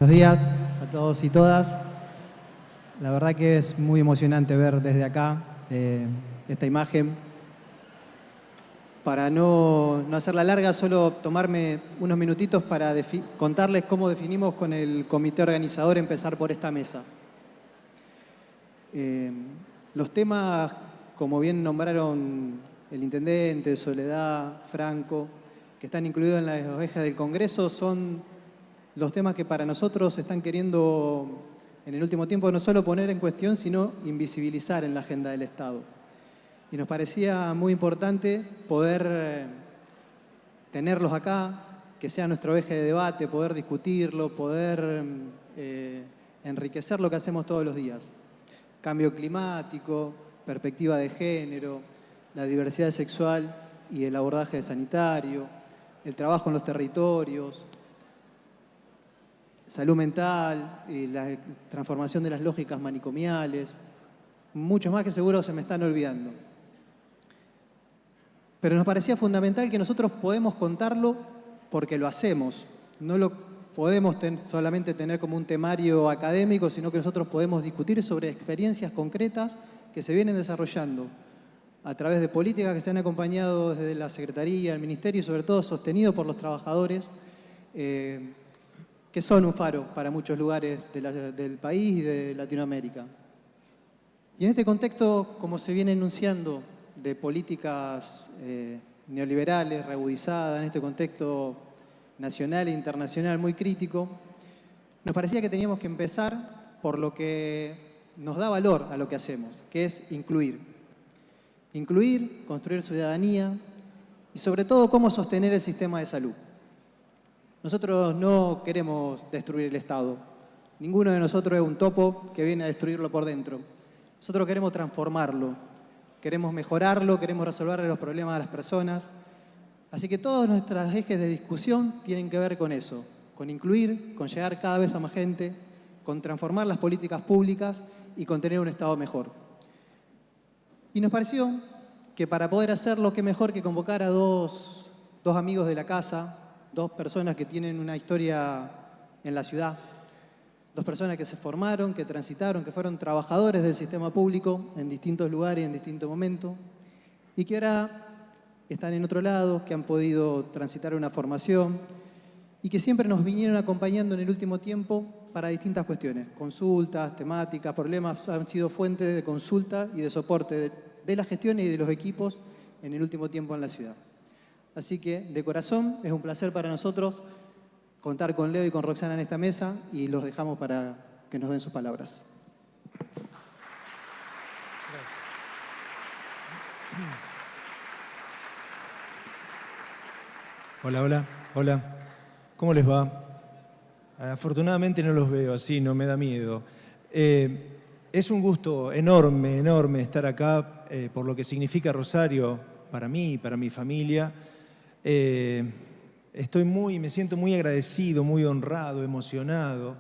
Buenos días a todos y todas. La verdad que es muy emocionante ver desde acá esta imagen. Para no hacerla larga, solo tomarme unos minutitos para contarles cómo definimos con el comité organizador empezar por esta mesa. Los temas, como bien nombraron el intendente, Soledad, Franco, que están incluidos en las ejes del Congreso, son los temas que para nosotros están queriendo en el último tiempo no solo poner en cuestión, sino invisibilizar en la agenda del Estado. Y nos parecía muy importante poder tenerlos acá, que sea nuestro eje de debate, poder discutirlo, poder enriquecer lo que hacemos todos los días. Cambio climático, perspectiva de género, la diversidad sexual y el abordaje sanitario, el trabajo en los territorios, salud mental, y la transformación de las lógicas manicomiales, muchos más que seguro se me están olvidando. Pero nos parecía fundamental que nosotros podemos contarlo porque lo hacemos. No lo podemos solamente tener como un temario académico, sino que nosotros podemos discutir sobre experiencias concretas que se vienen desarrollando a través de políticas que se han acompañado desde la Secretaría, el Ministerio y sobre todo sostenido por los trabajadores, que son un faro para muchos lugares del país y de Latinoamérica. Y en este contexto, como se viene enunciando, de políticas neoliberales, reagudizadas, en este contexto nacional e internacional muy crítico, nos parecía que teníamos que empezar por lo que nos da valor a lo que hacemos, que es incluir. Incluir, construir ciudadanía y sobre todo cómo sostener el sistema de salud. Nosotros no queremos destruir el Estado. Ninguno de nosotros es un topo que viene a destruirlo por dentro. Nosotros queremos transformarlo, queremos mejorarlo, queremos resolverle los problemas a las personas. Así que todos nuestros ejes de discusión tienen que ver con eso, con incluir, con llegar cada vez a más gente, con transformar las políticas públicas y con tener un Estado mejor. Y nos pareció que para poder hacerlo, qué mejor que convocar a dos amigos de la casa, dos personas que tienen una historia en la ciudad, dos personas que se formaron, que transitaron, que fueron trabajadores del sistema público en distintos lugares y en distintos momentos, y que ahora están en otro lado, que han podido transitar una formación y que siempre nos vinieron acompañando en el último tiempo para distintas cuestiones, consultas, temáticas, problemas, han sido fuente de consulta y de soporte de la gestión y de los equipos en el último tiempo en la ciudad. Así que, de corazón, es un placer para nosotros contar con Leo y con Roxana en esta mesa y los dejamos para que nos den sus palabras. Hola. ¿Cómo les va? Afortunadamente no los veo así, no me da miedo. Es un gusto enorme estar acá por lo que significa Rosario para mí y para mi familia. Me siento muy agradecido, muy honrado, emocionado.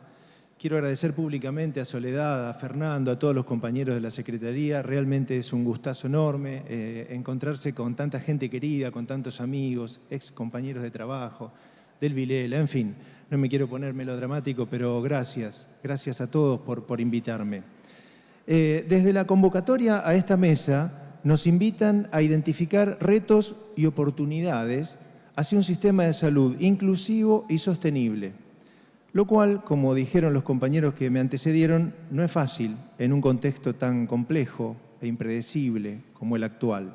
Quiero agradecer públicamente a Soledad, a Fernando, a todos los compañeros de la Secretaría. Realmente es un gustazo enorme encontrarse con tanta gente querida, con tantos amigos, ex compañeros de trabajo, del Vilela, en fin. No me quiero poner melodramático, pero gracias a todos por invitarme. Desde la convocatoria a esta mesa nos invitan a identificar retos y oportunidades hacia un sistema de salud inclusivo y sostenible, lo cual, como dijeron los compañeros que me antecedieron, no es fácil en un contexto tan complejo e impredecible como el actual.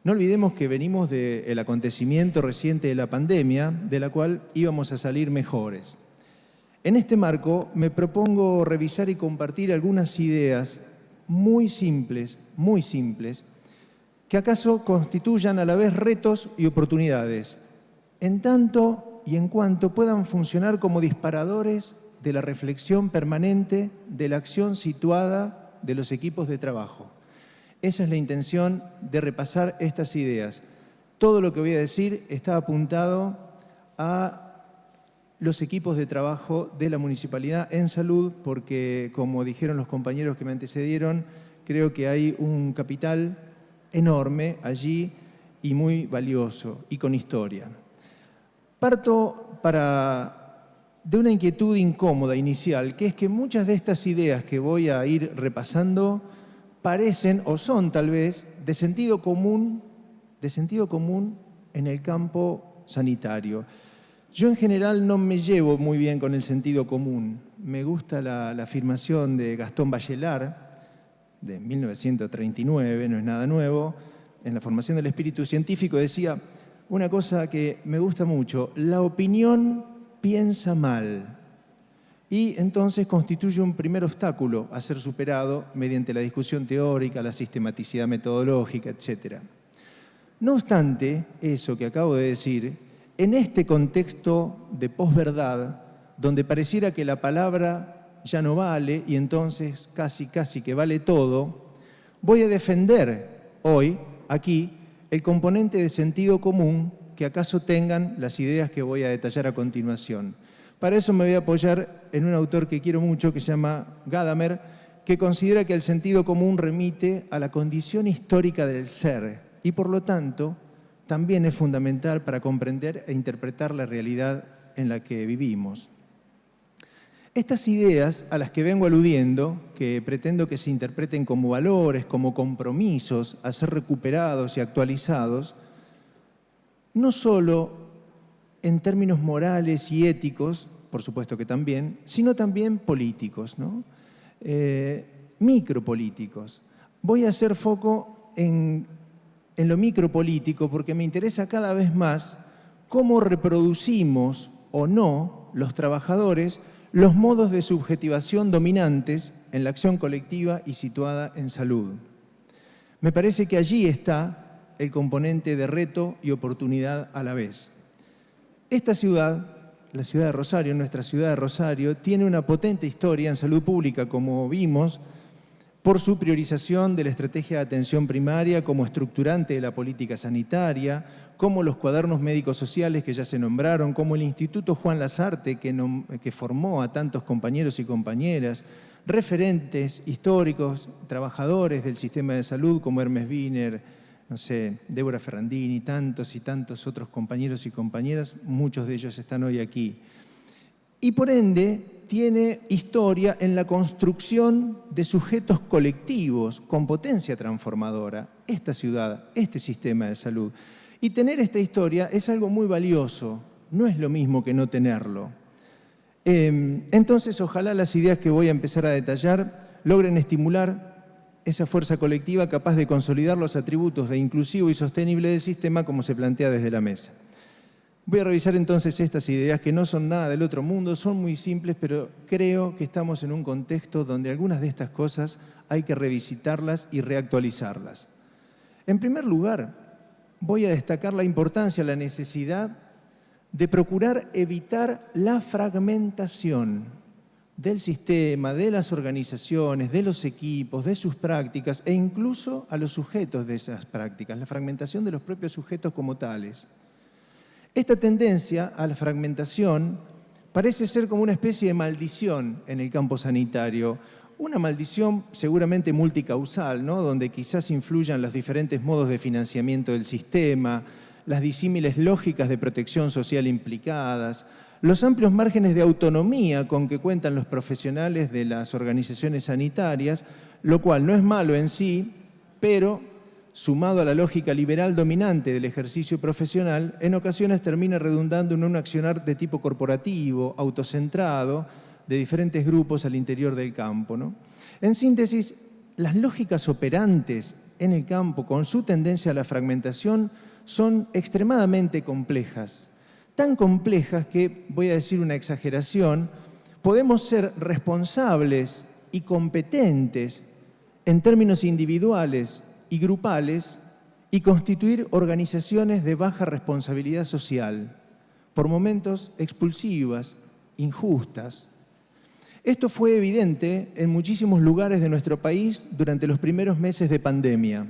No olvidemos que venimos del acontecimiento reciente de la pandemia, de la cual íbamos a salir mejores. En este marco me propongo revisar y compartir algunas ideas muy simples, que acaso constituyan a la vez retos y oportunidades, en tanto y en cuanto puedan funcionar como disparadores de la reflexión permanente de la acción situada de los equipos de trabajo. Esa es la intención de repasar estas ideas. Todo lo que voy a decir está apuntado a los equipos de trabajo de la Municipalidad en Salud, porque, como dijeron los compañeros que me antecedieron, creo que hay un capital enorme allí y muy valioso y con historia. Parto para de una inquietud incómoda inicial, que es que muchas de estas ideas que voy a ir repasando parecen o son tal vez de sentido común en el campo sanitario. Yo en general no me llevo muy bien con el sentido común. Me gusta la afirmación de Gastón Bachelard, de 1939, no es nada nuevo, en la formación del espíritu científico decía una cosa que me gusta mucho: la opinión piensa mal y entonces constituye un primer obstáculo a ser superado mediante la discusión teórica, la sistematicidad metodológica, etc. No obstante, eso que acabo de decir, en este contexto de posverdad, donde pareciera que la palabra ya no vale y entonces casi que vale todo, voy a defender hoy, aquí, el componente de sentido común que acaso tengan las ideas que voy a detallar a continuación. Para eso me voy a apoyar en un autor que quiero mucho, que se llama Gadamer, que considera que el sentido común remite a la condición histórica del ser y, por lo tanto, también es fundamental para comprender e interpretar la realidad en la que vivimos. Estas ideas a las que vengo aludiendo, que pretendo que se interpreten como valores, como compromisos a ser recuperados y actualizados, no solo en términos morales y éticos, por supuesto que también, sino también políticos, ¿no? Micropolíticos. Voy a hacer foco en lo micropolítico porque me interesa cada vez más cómo reproducimos o no los trabajadores los modos de subjetivación dominantes en la acción colectiva y situada en salud. Me parece que allí está el componente de reto y oportunidad a la vez. Esta ciudad, la ciudad de Rosario, nuestra ciudad de Rosario, tiene una potente historia en salud pública, como vimos, por su priorización de la estrategia de atención primaria como estructurante de la política sanitaria, como los cuadernos médicos sociales que ya se nombraron, como el Instituto Juan Lasarte que formó a tantos compañeros y compañeras, referentes históricos, trabajadores del sistema de salud como Hermes Wiener, no sé, Débora Ferrandini, tantos y tantos otros compañeros y compañeras, muchos de ellos están hoy aquí. Y por ende, tiene historia en la construcción de sujetos colectivos con potencia transformadora, esta ciudad, este sistema de salud. Y tener esta historia es algo muy valioso, no es lo mismo que no tenerlo. Entonces, ojalá las ideas que voy a empezar a detallar logren estimular esa fuerza colectiva capaz de consolidar los atributos de inclusivo y sostenible del sistema como se plantea desde la mesa. Voy a revisar entonces estas ideas que no son nada del otro mundo, son muy simples, pero creo que estamos en un contexto donde algunas de estas cosas hay que revisitarlas y reactualizarlas. En primer lugar, voy a destacar la importancia, la necesidad de procurar evitar la fragmentación del sistema, de las organizaciones, de los equipos, de sus prácticas e incluso a los sujetos de esas prácticas, la fragmentación de los propios sujetos como tales. Esta tendencia a la fragmentación parece ser como una especie de maldición en el campo sanitario, una maldición seguramente multicausal, ¿no? Donde quizás influyan los diferentes modos de financiamiento del sistema, las disímiles lógicas de protección social implicadas, los amplios márgenes de autonomía con que cuentan los profesionales de las organizaciones sanitarias, lo cual no es malo en sí, pero sumado a la lógica liberal dominante del ejercicio profesional, en ocasiones termina redundando en un accionar de tipo corporativo, autocentrado, de diferentes grupos al interior del campo, ¿no? En síntesis, las lógicas operantes en el campo, con su tendencia a la fragmentación, son extremadamente complejas. Tan complejas que, voy a decir una exageración, podemos ser responsables y competentes en términos individuales y grupales y constituir organizaciones de baja responsabilidad social, por momentos expulsivas, injustas. Esto fue evidente en muchísimos lugares de nuestro país durante los primeros meses de pandemia,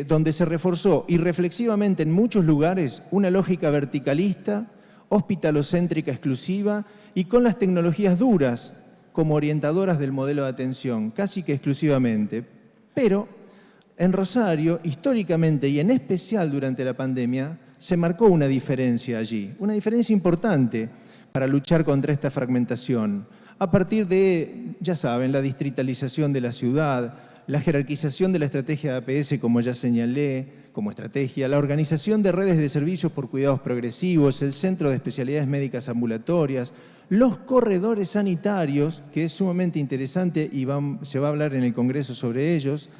donde se reforzó irreflexivamente en muchos lugares una lógica verticalista, hospitalocéntrica exclusiva y con las tecnologías duras como orientadoras del modelo de atención, casi que exclusivamente. Pero en Rosario, históricamente y en especial durante la pandemia, se marcó una diferencia allí, una diferencia importante, para luchar contra esta fragmentación. A partir de, ya saben, la distritalización de la ciudad, la jerarquización de la estrategia de APS, como ya señalé, como estrategia, la organización de redes de servicios por cuidados progresivos, el Centro de Especialidades Médicas Ambulatorias, los corredores sanitarios, que es sumamente interesante y se va a hablar en el Congreso sobre ellos.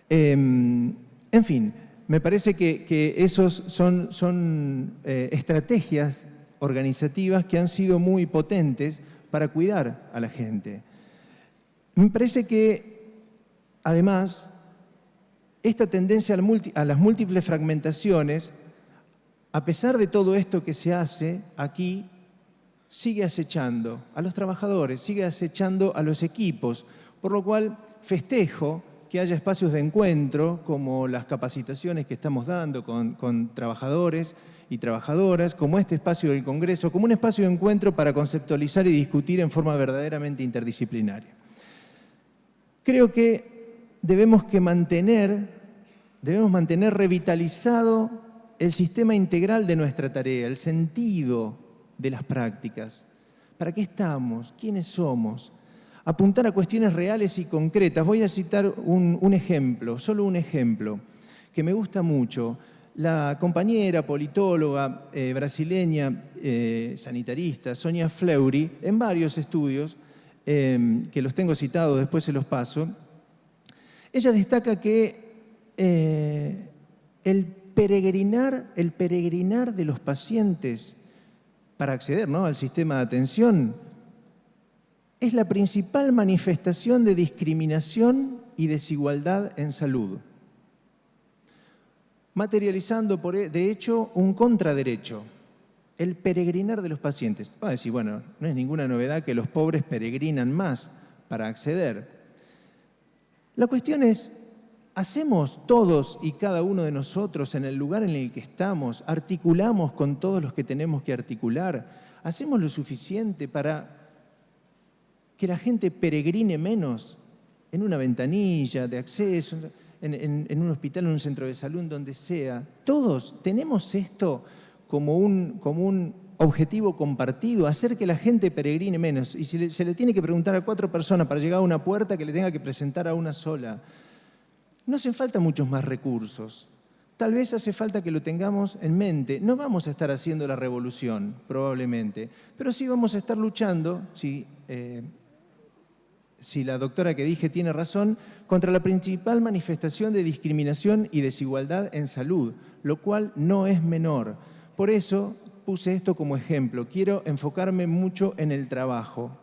En fin, me parece que esos son estrategias organizativas que han sido muy potentes para cuidar a la gente. Me parece que, además, esta tendencia a las múltiples fragmentaciones, a pesar de todo esto que se hace aquí, sigue acechando a los trabajadores, sigue acechando a los equipos, por lo cual festejo que haya espacios de encuentro, como las capacitaciones que estamos dando con trabajadores y trabajadoras, como este espacio del Congreso, como un espacio de encuentro para conceptualizar y discutir en forma verdaderamente interdisciplinaria. Creo que debemos mantener revitalizado el sistema integral de nuestra tarea, el sentido de las prácticas. ¿Para qué estamos? ¿Quiénes somos? Apuntar a cuestiones reales y concretas. Voy a citar un ejemplo, solo un ejemplo, que me gusta mucho. La compañera politóloga brasileña, sanitarista, Sonia Fleury, en varios estudios, que los tengo citados, después se los paso, ella destaca que el peregrinar de los pacientes para acceder, ¿no?, al sistema de atención es la principal manifestación de discriminación y desigualdad en salud, materializando, de hecho, un contraderecho, el peregrinar de los pacientes. Va a decir, bueno, no es ninguna novedad que los pobres peregrinan más para acceder. La cuestión es, ¿hacemos todos y cada uno de nosotros en el lugar en el que estamos, articulamos con todos los que tenemos que articular? ¿Hacemos lo suficiente para que la gente peregrine menos en una ventanilla de acceso, en un hospital, en un centro de salud, donde sea? Todos tenemos esto como un objetivo compartido, hacer que la gente peregrine menos. Y si se le tiene que preguntar a 4 personas para llegar a una puerta, que le tenga que presentar a una sola. No hacen falta muchos más recursos. Tal vez hace falta que lo tengamos en mente. No vamos a estar haciendo la revolución, probablemente, pero sí vamos a estar luchando, si la doctora que dije tiene razón, contra la principal manifestación de discriminación y desigualdad en salud, lo cual no es menor. Por eso puse esto como ejemplo. Quiero enfocarme mucho en el trabajo.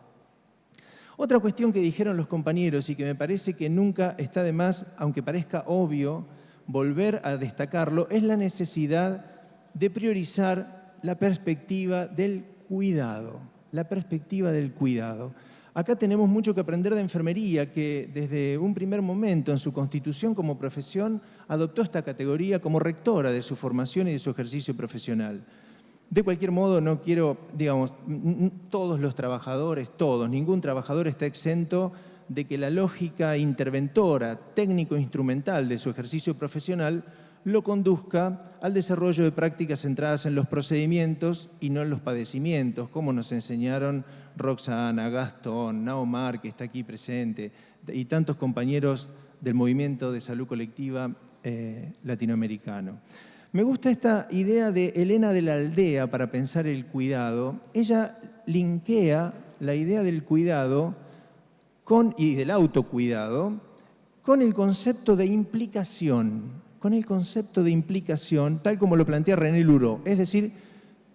Otra cuestión que dijeron los compañeros y que me parece que nunca está de más, aunque parezca obvio, volver a destacarlo, es la necesidad de priorizar la perspectiva del cuidado. La perspectiva del cuidado. Acá tenemos mucho que aprender de enfermería, que desde un primer momento en su constitución como profesión adoptó esta categoría como rectora de su formación y de su ejercicio profesional. De cualquier modo, no quiero, todos los trabajadores, ningún trabajador está exento de que la lógica interventora, técnico-instrumental de su ejercicio profesional lo conduzca al desarrollo de prácticas centradas en los procedimientos y no en los padecimientos, como nos enseñaron Roxana, Gastón, Naomar, que está aquí presente, y tantos compañeros del movimiento de salud colectiva latinoamericano. Me gusta esta idea de Elena de la Aldea para pensar el cuidado. Ella linkea la idea del cuidado y del autocuidado con el concepto de implicación. Tal como lo plantea René Luró, es decir,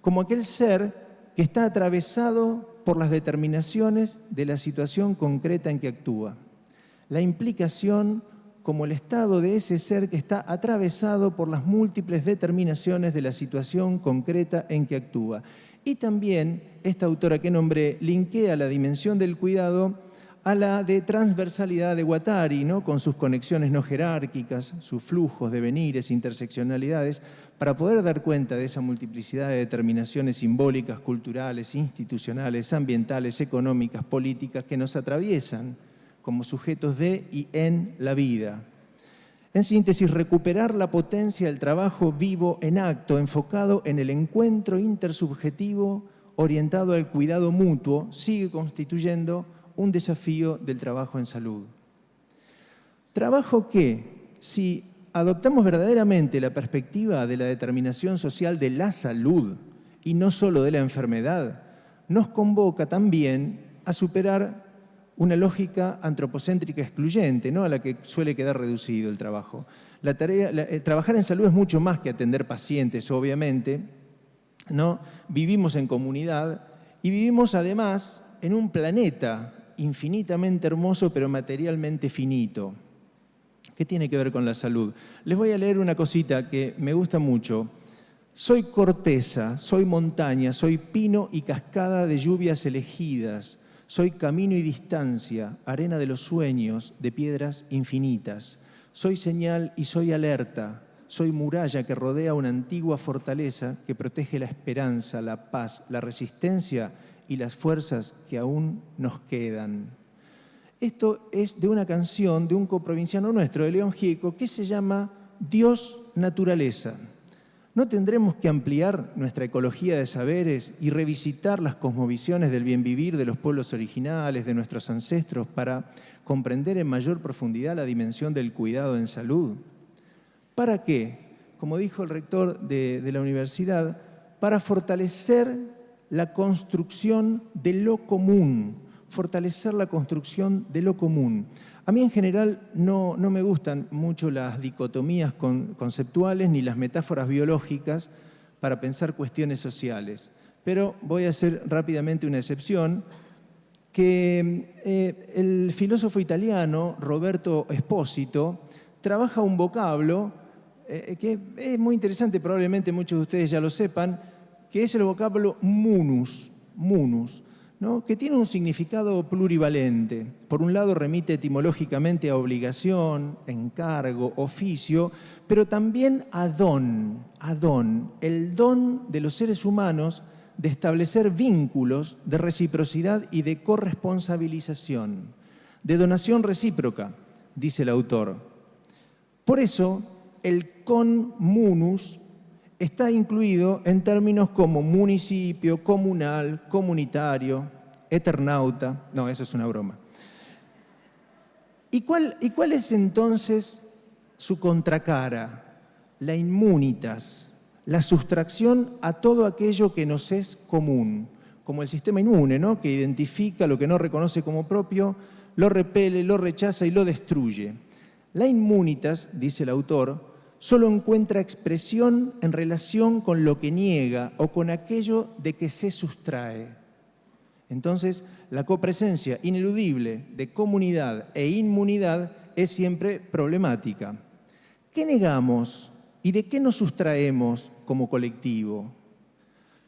como aquel ser que está atravesado por las determinaciones de la situación concreta en que actúa. La implicación como el estado de ese ser que está atravesado por las múltiples determinaciones de la situación concreta en que actúa. Y también esta autora que nombré linkea la dimensión del cuidado a la de transversalidad de Guattari, ¿no?, con sus conexiones no jerárquicas, sus flujos, devenires, interseccionalidades, para poder dar cuenta de esa multiplicidad de determinaciones simbólicas, culturales, institucionales, ambientales, económicas, políticas, que nos atraviesan como sujetos de y en la vida. En síntesis, recuperar la potencia del trabajo vivo en acto, enfocado en el encuentro intersubjetivo orientado al cuidado mutuo sigue constituyendo un desafío del trabajo en salud. Trabajo que, si adoptamos verdaderamente la perspectiva de la determinación social de la salud y no solo de la enfermedad, nos convoca también a superar una lógica antropocéntrica excluyente, ¿no?, a la que suele quedar reducido el trabajo. Trabajar en salud es mucho más que atender pacientes, obviamente, ¿no? Vivimos en comunidad y vivimos además en un planeta infinitamente hermoso pero materialmente finito. ¿Qué tiene que ver con la salud? Les voy a leer una cosita que me gusta mucho. Soy corteza, soy montaña, soy pino y cascada de lluvias elegidas. Soy camino y distancia, arena de los sueños, de piedras infinitas. Soy señal y soy alerta. Soy muralla que rodea una antigua fortaleza que protege la esperanza, la paz, la resistencia y las fuerzas que aún nos quedan. Esto es de una canción de un coprovinciano nuestro, de León Gieco, que se llama Dios Naturaleza. ¿No tendremos que ampliar nuestra ecología de saberes y revisitar las cosmovisiones del bien vivir de los pueblos originales, de nuestros ancestros, para comprender en mayor profundidad la dimensión del cuidado en salud? ¿Para qué? Como dijo el rector de la universidad, para fortalecer la construcción de lo común, fortalecer la construcción de lo común. A mí en general no me gustan mucho las dicotomías conceptuales ni las metáforas biológicas para pensar cuestiones sociales, pero voy a hacer rápidamente una excepción, que el filósofo italiano Roberto Espósito trabaja un vocablo que es muy interesante, probablemente muchos de ustedes ya lo sepan, que es el vocablo munus, ¿no?, que tiene un significado plurivalente. Por un lado remite etimológicamente a obligación, encargo, oficio, pero también a don, el don de los seres humanos de establecer vínculos de reciprocidad y de corresponsabilización, de donación recíproca, dice el autor. Por eso, el con munus está incluido en términos como municipio, comunal, comunitario, eternauta. No, eso es una broma. ¿Y cuál es entonces su contracara? La inmunitas, la sustracción a todo aquello que nos es común, como el sistema inmune, ¿no?, que identifica lo que no reconoce como propio, lo repele, lo rechaza y lo destruye. La inmunitas, dice el autor, solo encuentra expresión en relación con lo que niega o con aquello de que se sustrae. Entonces, la copresencia ineludible de comunidad e inmunidad es siempre problemática. ¿Qué negamos y de qué nos sustraemos como colectivo?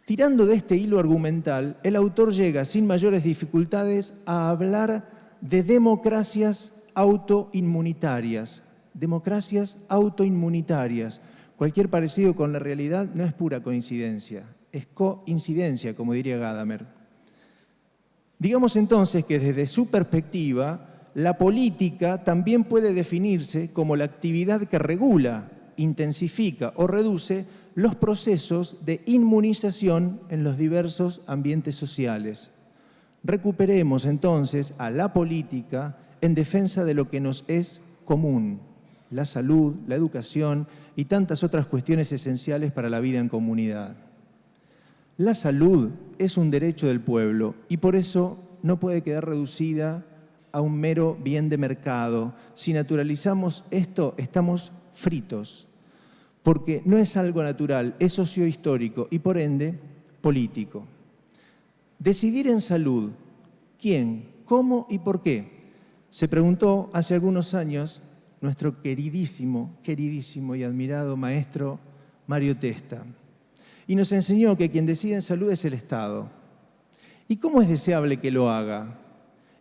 Tirando de este hilo argumental, el autor llega sin mayores dificultades a hablar de democracias autoinmunitarias. Democracias autoinmunitarias. Cualquier parecido con la realidad no es pura coincidencia, es coincidencia, como diría Gadamer. Digamos entonces que desde su perspectiva, la política también puede definirse como la actividad que regula, intensifica o reduce los procesos de inmunización en los diversos ambientes sociales. Recuperemos entonces a la política en defensa de lo que nos es común, la salud, la educación y tantas otras cuestiones esenciales para la vida en comunidad. La salud es un derecho del pueblo y por eso no puede quedar reducida a un mero bien de mercado. Si naturalizamos esto, estamos fritos, porque no es algo natural, es sociohistórico y por ende político. Decidir en salud, ¿quién, cómo y por qué? Se preguntó hace algunos años nuestro queridísimo y admirado maestro Mario Testa. Y nos enseñó que quien decide en salud es el Estado. ¿Y cómo es deseable que lo haga?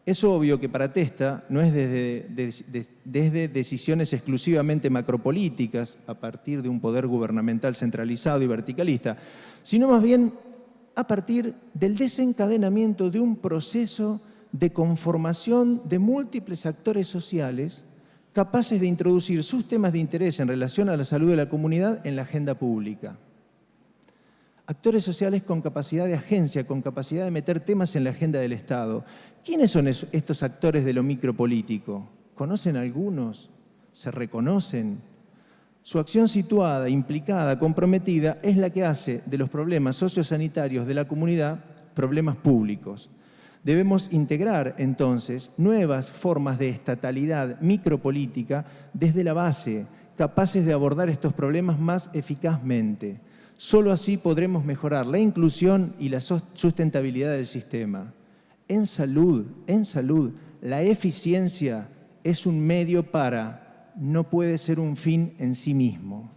Es obvio que para Testa no es desde decisiones exclusivamente macropolíticas, a partir de un poder gubernamental centralizado y verticalista, sino más bien a partir del desencadenamiento de un proceso de conformación de múltiples actores sociales capaces de introducir sus temas de interés en relación a la salud de la comunidad en la agenda pública. actores sociales con capacidad de agencia, con capacidad de meter temas en la agenda del Estado. ¿Quiénes son estos actores de lo micropolítico? ¿Conocen algunos? ¿Se reconocen? Su acción situada, implicada, comprometida, es la que hace de los problemas sociosanitarios de la comunidad problemas públicos. Debemos integrar, entonces, nuevas formas de estatalidad micropolítica desde la base, capaces de abordar estos problemas más eficazmente. Solo así podremos mejorar la inclusión y la sustentabilidad del sistema. En salud, la eficiencia es un medio para, no puede ser un fin en sí mismo.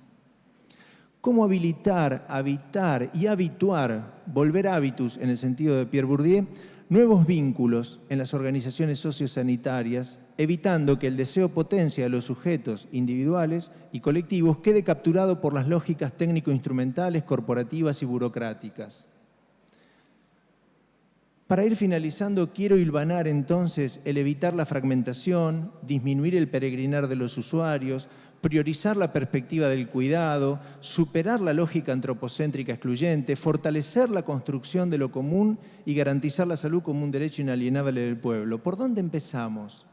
¿Cómo habilitar, habitar y habituar, volver hábitus en el sentido de Pierre Bourdieu, nuevos vínculos en las organizaciones sociosanitarias, evitando que el deseo potencia de los sujetos individuales y colectivos quede capturado por las lógicas técnico-instrumentales, corporativas y burocráticas? Para ir finalizando, quiero hilvanar entonces el evitar la fragmentación, disminuir el peregrinar de los usuarios, priorizar la perspectiva del cuidado, superar la lógica antropocéntrica excluyente, fortalecer la construcción de lo común y garantizar la salud como un derecho inalienable del pueblo. ¿Por dónde empezamos?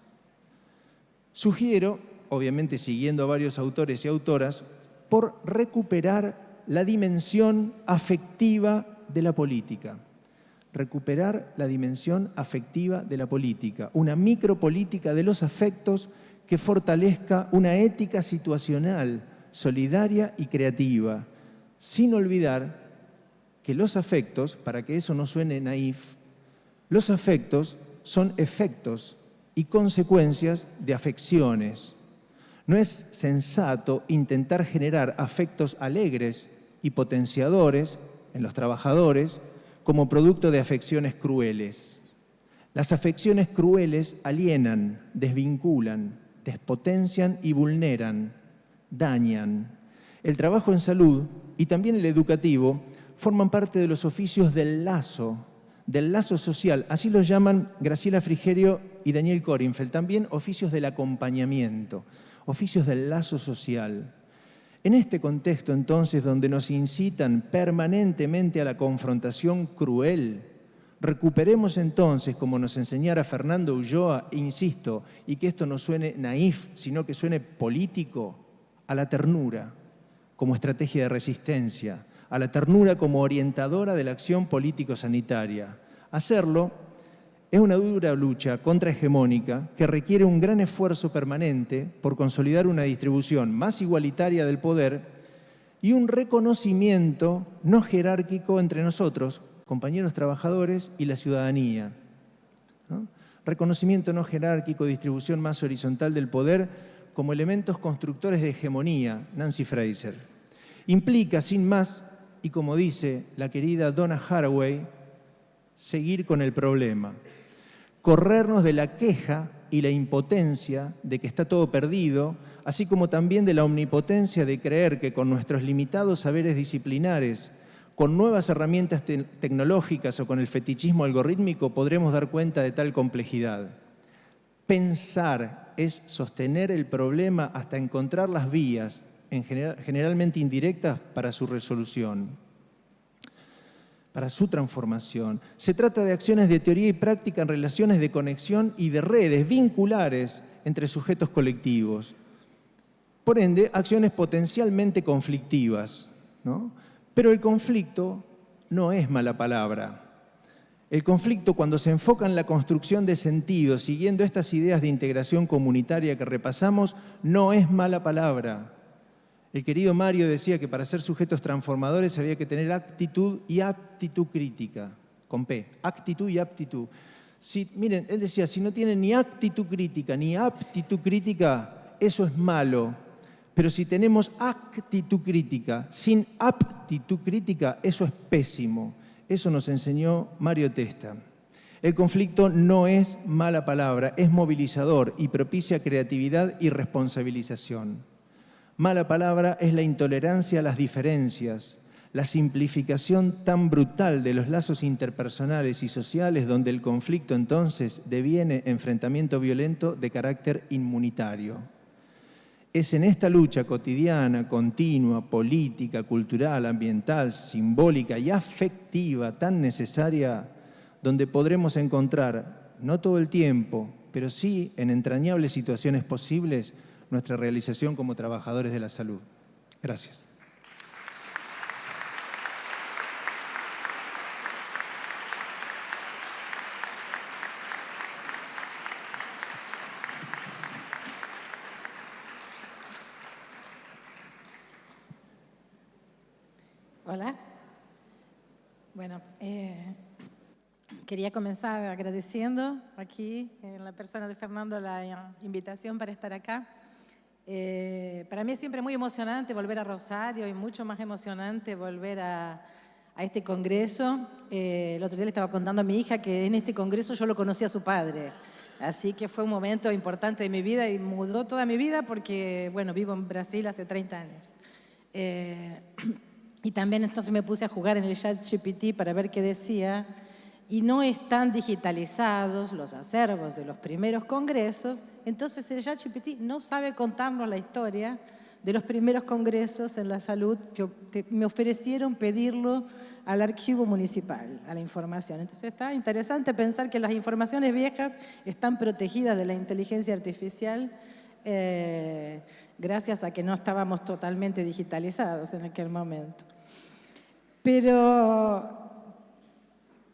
Sugiero, obviamente siguiendo a varios autores y autoras, por recuperar la dimensión afectiva de la política. Recuperar la dimensión afectiva de la política, una micropolítica de los afectos que fortalezca una ética situacional, solidaria y creativa, sin olvidar que los afectos, para que eso no suene naif, los afectos son efectos y consecuencias de afecciones. No es sensato intentar generar afectos alegres y potenciadores en los trabajadores como producto de afecciones crueles. Las afecciones crueles alienan, desvinculan, despotencian y vulneran, dañan. El trabajo en salud y también el educativo forman parte de los oficios del lazo social. Así los llaman Graciela Frigerio y Daniel Korinfeld. También oficios del acompañamiento, oficios del lazo social. En este contexto, entonces, donde nos incitan permanentemente a la confrontación cruel, recuperemos entonces, como nos enseñara Fernando Ulloa, insisto, y que esto no suene naif, sino que suene político, a la ternura como estrategia de resistencia, a la ternura como orientadora de la acción político-sanitaria. Hacerlo es una dura lucha contrahegemónica que requiere un gran esfuerzo permanente por consolidar una distribución más igualitaria del poder y un reconocimiento no jerárquico entre nosotros, compañeros trabajadores y la ciudadanía. ¿No? Reconocimiento no jerárquico, distribución más horizontal del poder como elementos constructores de hegemonía, Nancy Fraser. Implica, sin más, y como dice la querida Donna Haraway, seguir con el problema. Corrernos de la queja y la impotencia de que está todo perdido, así como también de la omnipotencia de creer que con nuestros limitados saberes disciplinares, con nuevas herramientas tecnológicas o con el fetichismo algorítmico podremos dar cuenta de tal complejidad. Pensar es sostener el problema hasta encontrar las vías, generalmente indirectas, para su resolución, para su transformación. Se trata de acciones de teoría y práctica en relaciones de conexión y de redes vinculares entre sujetos colectivos. Por ende, acciones potencialmente conflictivas, ¿no? Pero el conflicto no es mala palabra. El conflicto, cuando se enfoca en la construcción de sentido, siguiendo estas ideas de integración comunitaria que repasamos, no es mala palabra. El querido Mario decía que para ser sujetos transformadores había que tener actitud y aptitud crítica, con P, actitud y aptitud. Miren, él decía, si no tienen ni actitud crítica ni aptitud crítica, eso es malo. Pero si tenemos actitud crítica sin aptitud crítica, eso es pésimo. Eso nos enseñó Mario Testa. El conflicto no es mala palabra, es movilizador y propicia creatividad y responsabilización. Mala palabra es la intolerancia a las diferencias, la simplificación tan brutal de los lazos interpersonales y sociales, donde el conflicto entonces deviene enfrentamiento violento de carácter inmunitario. Es en esta lucha cotidiana, continua, política, cultural, ambiental, simbólica y afectiva tan necesaria donde podremos encontrar, no todo el tiempo, pero sí en entrañables situaciones posibles, nuestra realización como trabajadores de la salud. Gracias. Hola. Bueno, quería comenzar agradeciendo aquí, en la persona de Fernando, la invitación para estar acá. Para mí es siempre muy emocionante volver a Rosario y mucho más emocionante volver a este congreso. El otro día le estaba contando a mi hija que en este congreso yo lo conocí a su padre. Así que fue un momento importante de mi vida y mudó toda mi vida porque, bueno, vivo en Brasil hace 30 años. Y también entonces me puse a jugar en el ChatGPT para ver qué decía. Y no están digitalizados los acervos de los primeros congresos, entonces el ChatGPT no sabe contarnos la historia de los primeros congresos en la salud que me ofrecieron pedirlo al archivo municipal, a la información. Entonces está interesante pensar que las informaciones viejas están protegidas de la inteligencia artificial gracias a que no estábamos totalmente digitalizados en aquel momento. Pero,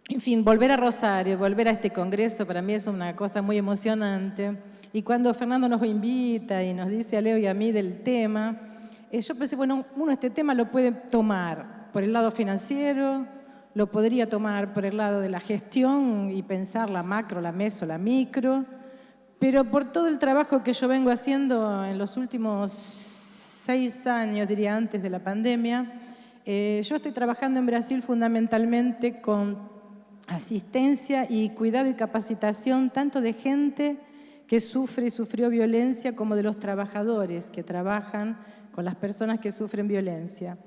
en fin, volver a Rosario, volver a este congreso para mí es una cosa muy emocionante. Y cuando Fernando nos invita y nos dice a Leo y a mí del tema, yo pensé, bueno, uno este tema lo puede tomar por el lado financiero, lo podría tomar por el lado de la gestión y pensar la macro, la meso, la micro, pero por todo el trabajo que yo vengo haciendo en los últimos 6 años, diría antes de la pandemia, yo estoy trabajando en Brasil fundamentalmente con asistencia y cuidado y capacitación tanto de gente que sufre y sufrió violencia como de los trabajadores que trabajan con las personas que sufren violencia.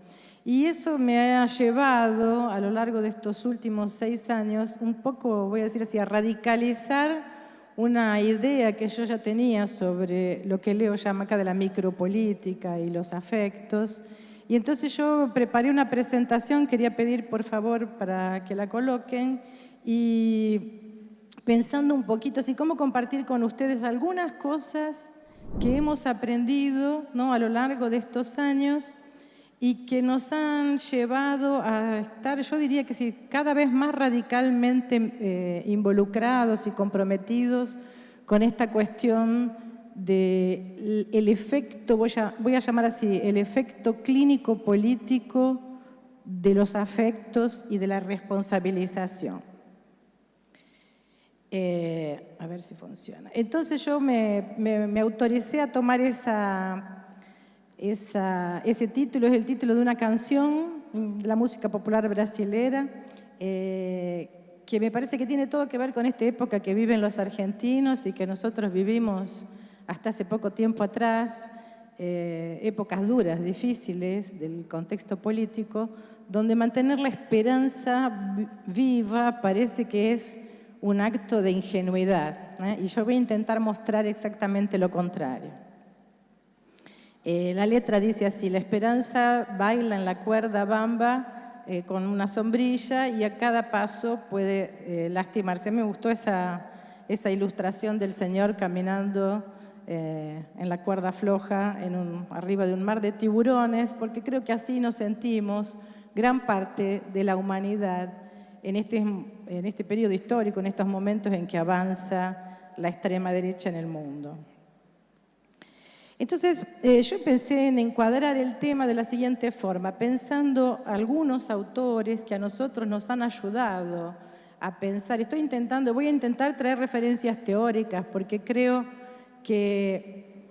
Y eso me ha llevado a lo largo de estos últimos 6 años un poco, voy a decir así, a radicalizar una idea que yo ya tenía sobre lo que Leo llama acá de la micropolítica y los afectos. Y entonces yo preparé una presentación, quería pedir por favor para que la coloquen y pensando un poquito así, cómo compartir con ustedes algunas cosas que hemos aprendido, ¿no?, a lo largo de estos años y que nos han llevado a estar, yo diría que sí, cada vez más radicalmente involucrados y comprometidos con esta cuestión del efecto, voy a llamar así, el efecto clínico político de los afectos y de la responsabilización. A ver si funciona. Entonces yo me autoricé a tomar ese título, es el título de una canción, la música popular brasilera, que me parece que tiene todo que ver con esta época que viven los argentinos y que nosotros vivimos hasta hace poco tiempo atrás, épocas duras, difíciles del contexto político, donde mantener la esperanza viva parece que es un acto de ingenuidad, y yo voy a intentar mostrar exactamente lo contrario. La letra dice así: la esperanza baila en la cuerda bamba con una sombrilla y a cada paso puede lastimarse. Me gustó esa ilustración del señor caminando en la cuerda floja arriba de un mar de tiburones, porque creo que así nos sentimos gran parte de la humanidad en este periodo histórico, en estos momentos en que avanza la extrema derecha en el mundo. Entonces, yo pensé en encuadrar el tema de la siguiente forma, pensando algunos autores que a nosotros nos han ayudado a pensar. Voy a intentar traer referencias teóricas porque creo que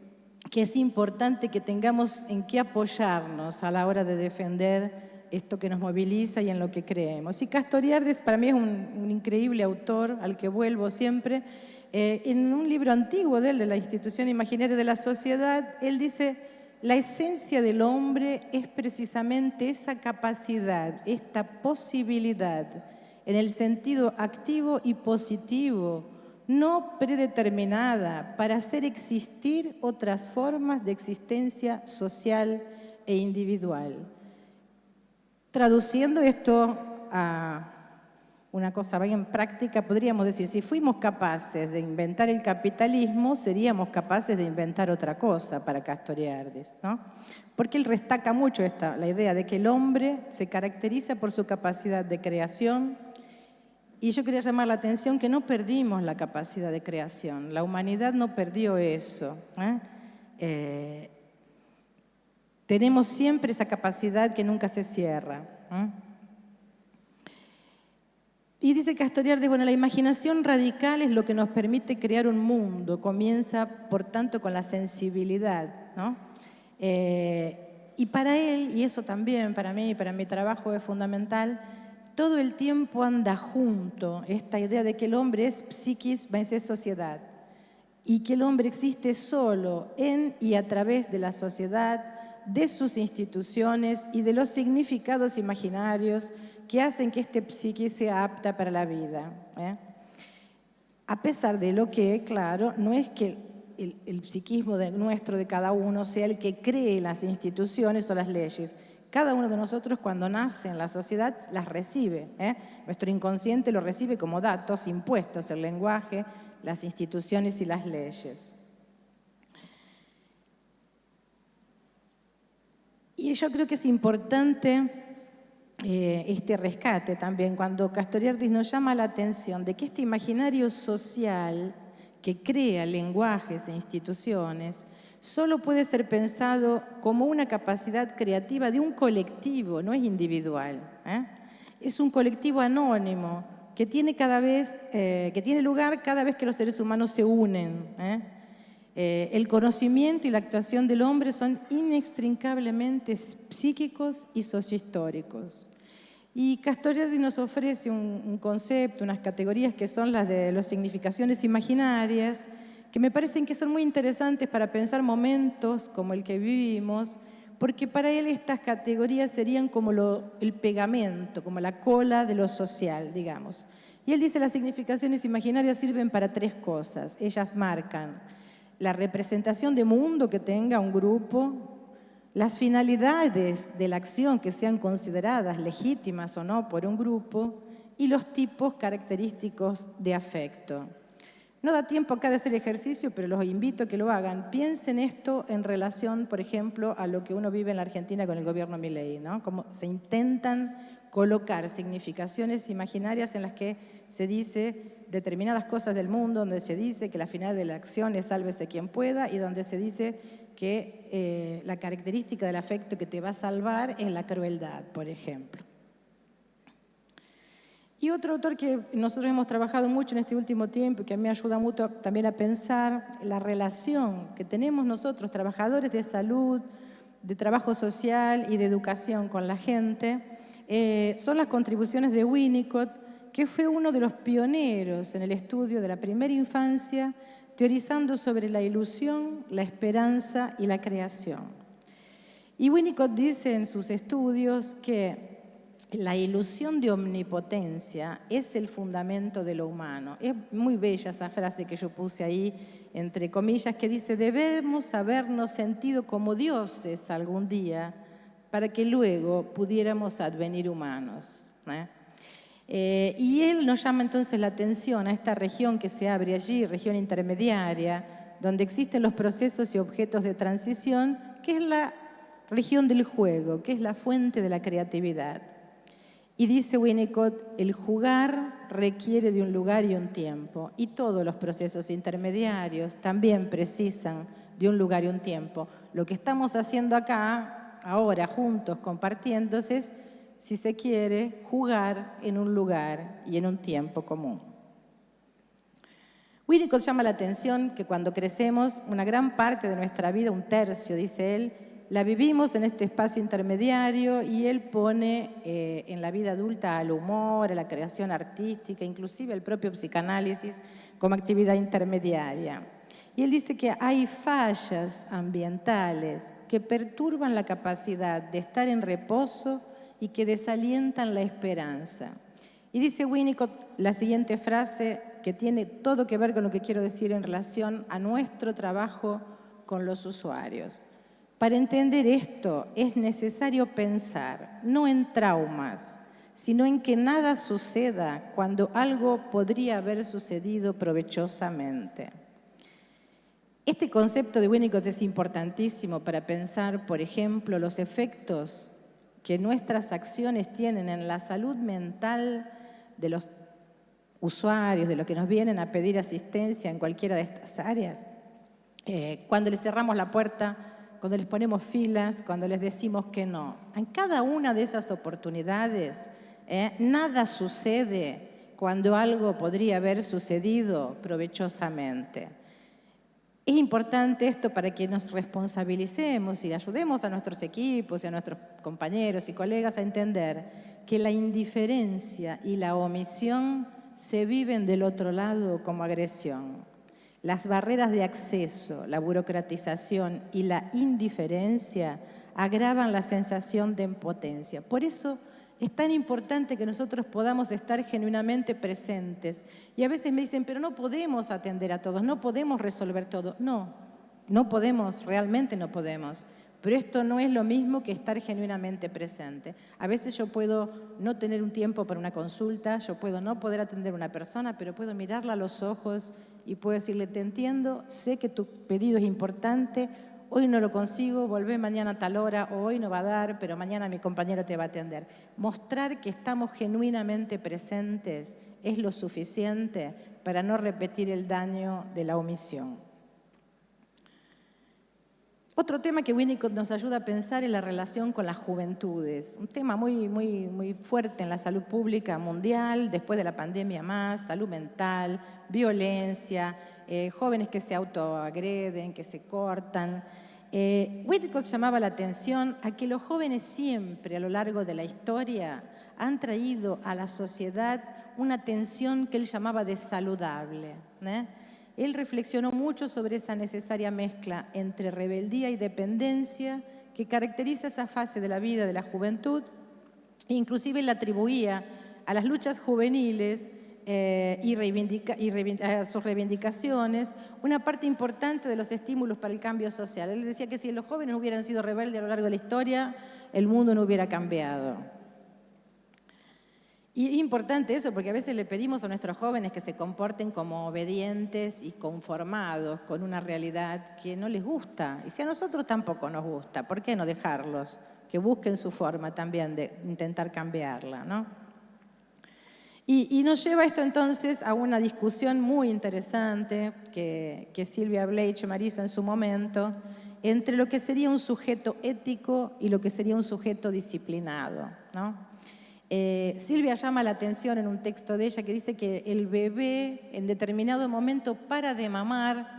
es importante que tengamos en qué apoyarnos a la hora de defender esto que nos moviliza y en lo que creemos. Y Castoriadis para mí es un increíble autor al que vuelvo siempre. En un libro antiguo de él, de la Institución Imaginaria de la Sociedad, él dice: la esencia del hombre es precisamente esa capacidad, esta posibilidad, en el sentido activo y positivo no predeterminada para hacer existir otras formas de existencia social e individual. Traduciendo esto a una cosa bien práctica, podríamos decir, si fuimos capaces de inventar el capitalismo, seríamos capaces de inventar otra cosa para Castoriadis, ¿no? Porque él destaca mucho la idea de que el hombre se caracteriza por su capacidad de creación, y yo quería llamar la atención que no perdimos la capacidad de creación, la humanidad no perdió eso, tenemos siempre esa capacidad que nunca se cierra. Y dice Castoriadis, bueno, la imaginación radical es lo que nos permite crear un mundo, comienza por tanto con la sensibilidad, ¿no? Y para él, y eso también para mí, para mi trabajo es fundamental, todo el tiempo anda junto esta idea de que el hombre es psiquis, es sociedad, y que el hombre existe solo en y a través de la sociedad, de sus instituciones y de los significados imaginarios que hacen que este psiquis sea apta para la vida. A pesar de lo que, claro, no es que el psiquismo nuestro de cada uno sea el que cree las instituciones o las leyes. Cada uno de nosotros cuando nace en la sociedad las recibe. Nuestro inconsciente lo recibe como datos impuestos, el lenguaje, las instituciones y las leyes. Y yo creo que es importante este rescate también, cuando Castoriadis nos llama la atención de que este imaginario social que crea lenguajes e instituciones solo puede ser pensado como una capacidad creativa de un colectivo, no es individual. Es un colectivo anónimo que tiene lugar cada vez que los seres humanos se unen. El conocimiento y la actuación del hombre son inextricablemente psíquicos y sociohistóricos. Y Castoriadis nos ofrece un concepto, unas categorías que son las de las significaciones imaginarias, que me parecen que son muy interesantes para pensar momentos como el que vivimos, porque para él estas categorías serían como el pegamento, como la cola de lo social, digamos. Y él dice las significaciones imaginarias sirven para tres cosas. Ellas marcan la representación de mundo que tenga un grupo, las finalidades de la acción que sean consideradas legítimas o no por un grupo y los tipos característicos de afecto. No da tiempo acá de hacer ejercicio, pero los invito a que lo hagan. Piensen esto en relación, por ejemplo, a lo que uno vive en la Argentina con el gobierno Milei, ¿no? Cómo se intentan colocar significaciones imaginarias en las que se dice determinadas cosas del mundo, donde se dice que la finalidad de la acción es sálvese quien pueda y donde se dice que la característica del afecto que te va a salvar es la crueldad, por ejemplo. Y otro autor que nosotros hemos trabajado mucho en este último tiempo y que a mí me ayuda mucho también a pensar la relación que tenemos nosotros, trabajadores de salud, de trabajo social y de educación con la gente, son las contribuciones de Winnicott, que fue uno de los pioneros en el estudio de la primera infancia, teorizando sobre la ilusión, la esperanza y la creación. Y Winnicott dice en sus estudios que la ilusión de omnipotencia es el fundamento de lo humano. Es muy bella esa frase que yo puse ahí, entre comillas, que dice: debemos habernos sentido como dioses algún día para que luego pudiéramos advenir humanos. Y él nos llama entonces la atención a esta región que se abre allí, región intermediaria, donde existen los procesos y objetos de transición, que es la región del juego, que es la fuente de la creatividad. Y dice Winnicott, el jugar requiere de un lugar y un tiempo, y todos los procesos intermediarios también precisan de un lugar y un tiempo. Lo que estamos haciendo acá, ahora juntos, compartiéndose, es, si se quiere, jugar en un lugar y en un tiempo común. Winnicott llama la atención que cuando crecemos, una gran parte de nuestra vida, un tercio, dice él, la vivimos en este espacio intermediario, y él pone en la vida adulta al humor, a la creación artística, inclusive al propio psicanálisis como actividad intermediaria. Y él dice que hay fallas ambientales que perturban la capacidad de estar en reposo y que desalientan la esperanza. Y dice Winnicott la siguiente frase que tiene todo que ver con lo que quiero decir en relación a nuestro trabajo con los usuarios. Para entender esto es necesario pensar no en traumas, sino en que nada suceda cuando algo podría haber sucedido provechosamente. Este concepto de Winnicott es importantísimo para pensar, por ejemplo, los efectos que nuestras acciones tienen en la salud mental de los usuarios, de los que nos vienen a pedir asistencia en cualquiera de estas áreas. Cuando les cerramos la puerta, cuando les ponemos filas, cuando les decimos que no. En cada una de esas oportunidades, nada sucede cuando algo podría haber sucedido provechosamente. Es importante esto para que nos responsabilicemos y ayudemos a nuestros equipos y a nuestros compañeros y colegas a entender que la indiferencia y la omisión se viven del otro lado como agresión. Las barreras de acceso, la burocratización y la indiferencia agravan la sensación de impotencia. Por eso es tan importante que nosotros podamos estar genuinamente presentes. Y a veces me dicen, pero no podemos atender a todos, no podemos resolver todo. No, no podemos, realmente no podemos. Pero esto no es lo mismo que estar genuinamente presente. A veces yo puedo no tener un tiempo para una consulta, yo puedo no poder atender a una persona, pero puedo mirarla a los ojos y puedo decirle, te entiendo, sé que tu pedido es importante, hoy no lo consigo, volvé mañana a tal hora, o hoy no va a dar, pero mañana mi compañero te va a atender. Mostrar que estamos genuinamente presentes es lo suficiente para no repetir el daño de la omisión. Otro tema que Winnicott nos ayuda a pensar es la relación con las juventudes. Un tema muy fuerte en la salud pública mundial, después de la pandemia más, salud mental, violencia, jóvenes que se autoagreden, que se cortan. Winnicott llamaba la atención a que los jóvenes siempre a lo largo de la historia han traído a la sociedad una tensión que él llamaba de saludable. Él reflexionó mucho sobre esa necesaria mezcla entre rebeldía y dependencia que caracteriza esa fase de la vida de la juventud. Inclusive le atribuía a las luchas juveniles a sus reivindicaciones una parte importante de los estímulos para el cambio social. Él decía que si los jóvenes hubieran sido rebeldes a lo largo de la historia, el mundo no hubiera cambiado. Y es importante eso porque a veces le pedimos a nuestros jóvenes que se comporten como obedientes y conformados con una realidad que no les gusta. Y si a nosotros tampoco nos gusta, ¿por qué no dejarlos? Que busquen su forma también de intentar cambiarla, ¿no? Y nos lleva esto entonces a una discusión muy interesante que Silvia Bleichmann hizo en su momento entre lo que sería un sujeto ético y lo que sería un sujeto disciplinado, ¿no? Silvia llama la atención en un texto de ella que dice que el bebé en determinado momento para de mamar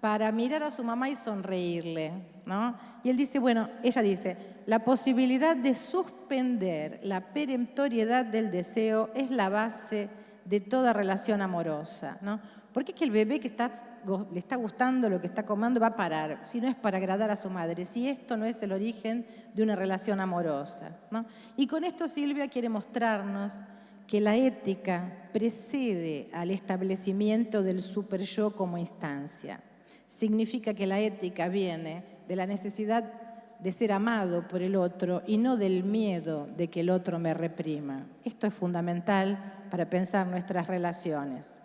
para mirar a su mamá y sonreírle, ¿no? Y él dice, bueno, ella dice, la posibilidad de suspender la peremptoriedad del deseo es la base de toda relación amorosa, ¿no? Porque es que el bebé que le está gustando lo que está comiendo va a parar, si no es para agradar a su madre, si esto no es el origen de una relación amorosa, ¿no? Y con esto Silvia quiere mostrarnos que la ética precede al establecimiento del superyo como instancia. Significa que la ética viene de la necesidad de ser amado por el otro y no del miedo de que el otro me reprima. Esto es fundamental para pensar nuestras relaciones.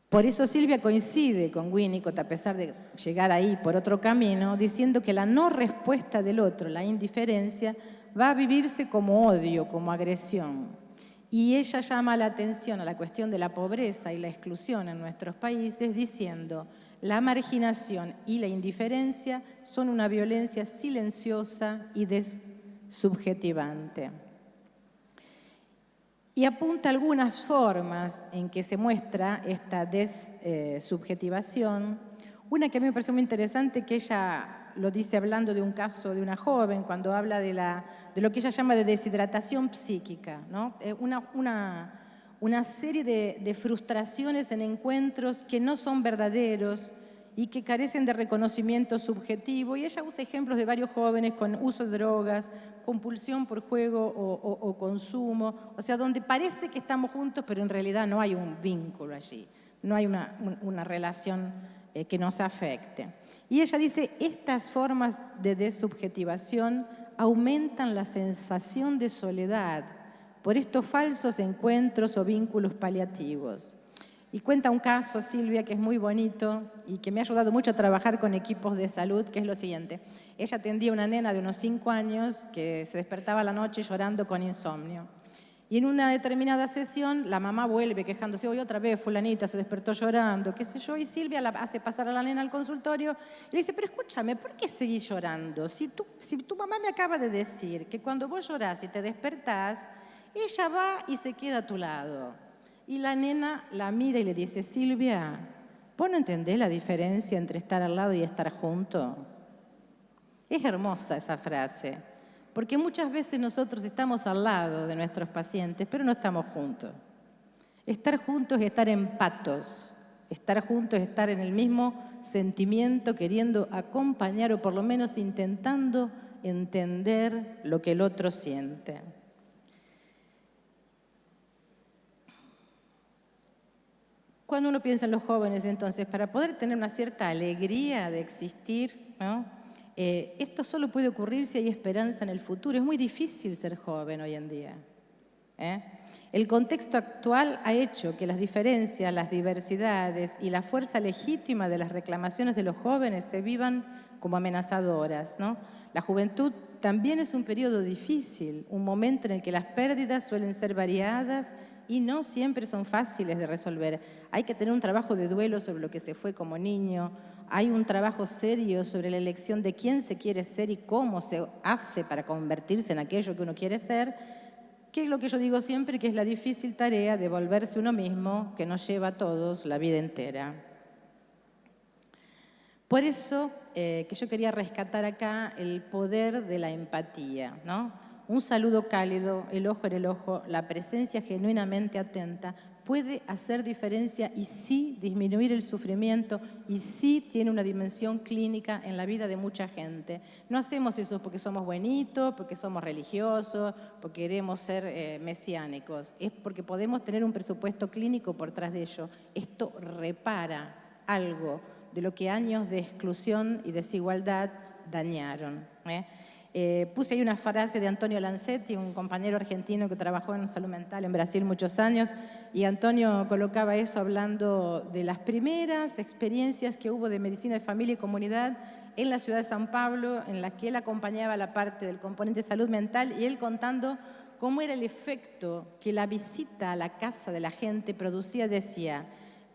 Por eso Silvia coincide con Winnicott, a pesar de llegar ahí por otro camino, diciendo que la no respuesta del otro, la indiferencia, va a vivirse como odio, como agresión. Y ella llama la atención a la cuestión de la pobreza y la exclusión en nuestros países, diciendo, la marginación y la indiferencia son una violencia silenciosa y desubjetivante. Y apunta algunas formas en que se muestra esta desubjetivación. Una que a mí me pareció muy interesante, que ella lo dice hablando de un caso de una joven, cuando habla de lo que ella llama de deshidratación psíquica, ¿no? Una serie de frustraciones en encuentros que no son verdaderos y que carecen de reconocimiento subjetivo. Y ella usa ejemplos de varios jóvenes con uso de drogas, compulsión por juego o consumo, o sea, donde parece que estamos juntos, pero en realidad no hay un vínculo allí, no hay una relación que nos afecte. Y ella dice, estas formas de desubjetivación aumentan la sensación de soledad por estos falsos encuentros o vínculos paliativos. Y cuenta un caso, Silvia, que es muy bonito y que me ha ayudado mucho a trabajar con equipos de salud, que es lo siguiente. Ella atendía a una nena de unos 5 años que se despertaba a la noche llorando con insomnio. Y en una determinada sesión, la mamá vuelve quejándose, hoy otra vez fulanita se despertó llorando, qué sé yo, y Silvia la hace pasar a la nena al consultorio y le dice, pero escúchame, ¿por qué seguís llorando? Si tu mamá me acaba de decir que cuando vos llorás y te despertás, ella va y se queda a tu lado. Y la nena la mira y le dice, Silvia, ¿vos no entendés la diferencia entre estar al lado y estar junto? Es hermosa esa frase, porque muchas veces nosotros estamos al lado de nuestros pacientes, pero no estamos juntos. Estar juntos es estar en patos, estar juntos es estar en el mismo sentimiento, queriendo acompañar o por lo menos intentando entender lo que el otro siente. Cuando uno piensa en los jóvenes, entonces, para poder tener una cierta alegría de existir, ¿no? Esto solo puede ocurrir si hay esperanza en el futuro. Es muy difícil ser joven hoy en día. El contexto actual ha hecho que las diferencias, las diversidades y la fuerza legítima de las reclamaciones de los jóvenes se vivan como amenazadoras, ¿no? La juventud también es un periodo difícil, un momento en el que las pérdidas suelen ser variadas y no siempre son fáciles de resolver. Hay que tener un trabajo de duelo sobre lo que se fue como niño, hay un trabajo serio sobre la elección de quién se quiere ser y cómo se hace para convertirse en aquello que uno quiere ser, que es lo que yo digo siempre, que es la difícil tarea de volverse uno mismo, que nos lleva a todos la vida entera. Por eso que yo quería rescatar acá el poder de la empatía, ¿no? Un saludo cálido, el ojo en el ojo, la presencia genuinamente atenta puede hacer diferencia y sí disminuir el sufrimiento y sí tiene una dimensión clínica en la vida de mucha gente. No hacemos eso porque somos buenitos, porque somos religiosos, porque queremos ser mesiánicos. Es porque podemos tener un presupuesto clínico por tras de ello. Esto repara algo de lo que años de exclusión y desigualdad dañaron. Puse ahí una frase de Antonio Lancetti, un compañero argentino que trabajó en salud mental en Brasil muchos años, y Antonio colocaba eso hablando de las primeras experiencias que hubo de medicina de familia y comunidad en la ciudad de San Pablo, en la que él acompañaba la parte del componente salud mental, y él contando cómo era el efecto que la visita a la casa de la gente producía. Decía,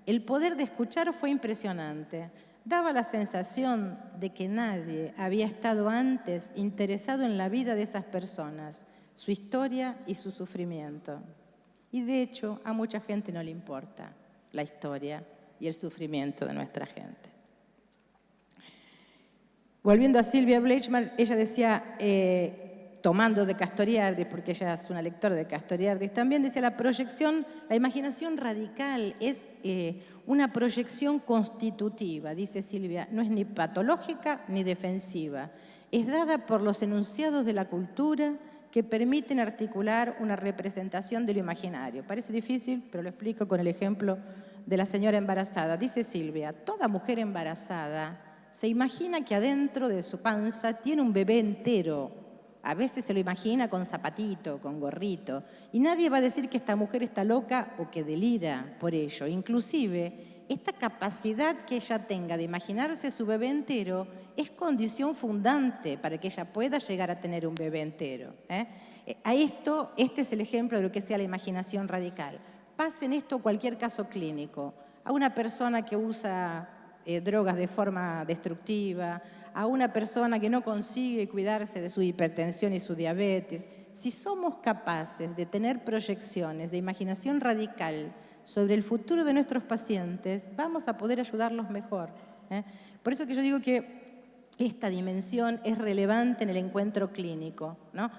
el poder de escuchar fue impresionante. Daba la sensación de que nadie había estado antes interesado en la vida de esas personas, su historia y su sufrimiento. Y de hecho, a mucha gente no le importa la historia y el sufrimiento de nuestra gente. Volviendo a Silvia Bleichmar, ella decía, tomando de Castoriadis, porque ella es una lectora de Castoriadis, también decía la proyección, la imaginación radical es una proyección constitutiva, dice Silvia, no es ni patológica ni defensiva, es dada por los enunciados de la cultura que permiten articular una representación de lo imaginario. Parece difícil, pero lo explico con el ejemplo de la señora embarazada. Dice Silvia, toda mujer embarazada se imagina que adentro de su panza tiene un bebé entero. A veces se lo imagina con zapatito, con gorrito, y nadie va a decir que esta mujer está loca o que delira por ello. Inclusive, esta capacidad que ella tenga de imaginarse su bebé entero es condición fundante para que ella pueda llegar a tener un bebé entero. Este es el ejemplo de lo que sea la imaginación radical. Pasen esto cualquier caso clínico. A una persona que usa drogas de forma destructiva, a una persona que no consigue cuidarse de su hipertensión y su diabetes, si somos capaces de tener proyecciones de imaginación radical sobre el futuro de nuestros pacientes, vamos a poder ayudarlos mejor. Por eso que yo digo que esta dimensión es relevante en el encuentro clínico, ¿no?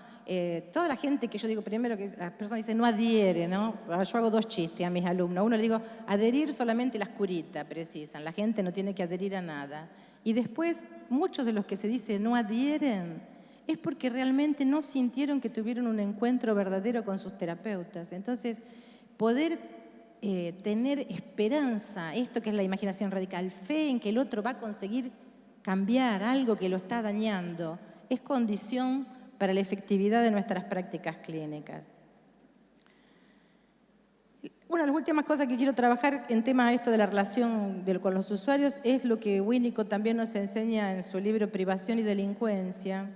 Toda la gente que yo digo, primero que las personas dicen no adhiere, ¿no? Yo hago dos chistes a mis alumnos. Uno le digo, adherir solamente las curitas precisan, la gente no tiene que adherir a nada. Y después, muchos de los que se dice no adhieren es porque realmente no sintieron que tuvieron un encuentro verdadero con sus terapeutas. Entonces, poder tener esperanza, esto que es la imaginación radical, fe en que el otro va a conseguir cambiar algo que lo está dañando, es condición para la efectividad de nuestras prácticas clínicas. Una de las últimas cosas que quiero trabajar en tema esto de la relación con los usuarios es lo que Winnicott también nos enseña en su libro Privación y Delincuencia,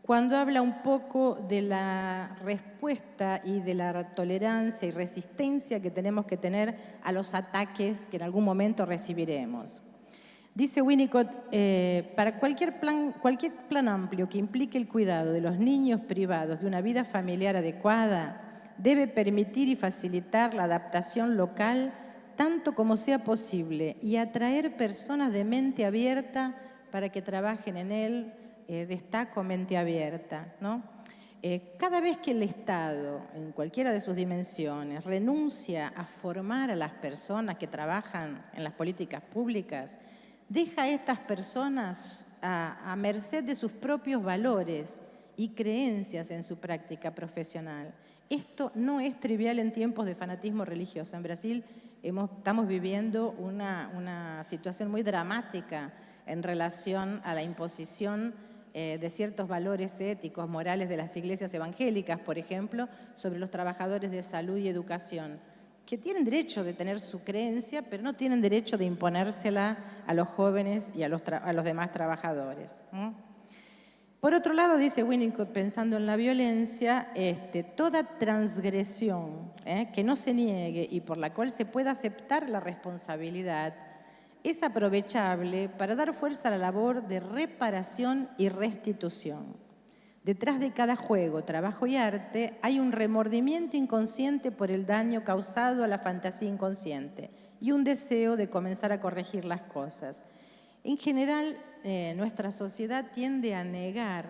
cuando habla un poco de la respuesta y de la tolerancia y resistencia que tenemos que tener a los ataques que en algún momento recibiremos. Dice Winnicott, para cualquier plan amplio que implique el cuidado de los niños privados de una vida familiar adecuada, debe permitir y facilitar la adaptación local tanto como sea posible y atraer personas de mente abierta para que trabajen en él, destaco mente abierta, ¿no? Cada vez que el Estado, en cualquiera de sus dimensiones, renuncia a formar a las personas que trabajan en las políticas públicas, deja a estas personas a merced de sus propios valores y creencias en su práctica profesional. Esto no es trivial en tiempos de fanatismo religioso. En Brasil estamos viviendo una situación muy dramática en relación a la imposición de ciertos valores éticos, morales de las iglesias evangélicas, por ejemplo, sobre los trabajadores de salud y educación, que tienen derecho de tener su creencia, pero no tienen derecho de imponérsela a los jóvenes y a los demás trabajadores. Por otro lado, dice Winnicott, pensando en la violencia, toda transgresión que no se niegue y por la cual se pueda aceptar la responsabilidad es aprovechable para dar fuerza a la labor de reparación y restitución. Detrás de cada juego, trabajo y arte hay un remordimiento inconsciente por el daño causado a la fantasía inconsciente y un deseo de comenzar a corregir las cosas. En general, nuestra sociedad tiende a negar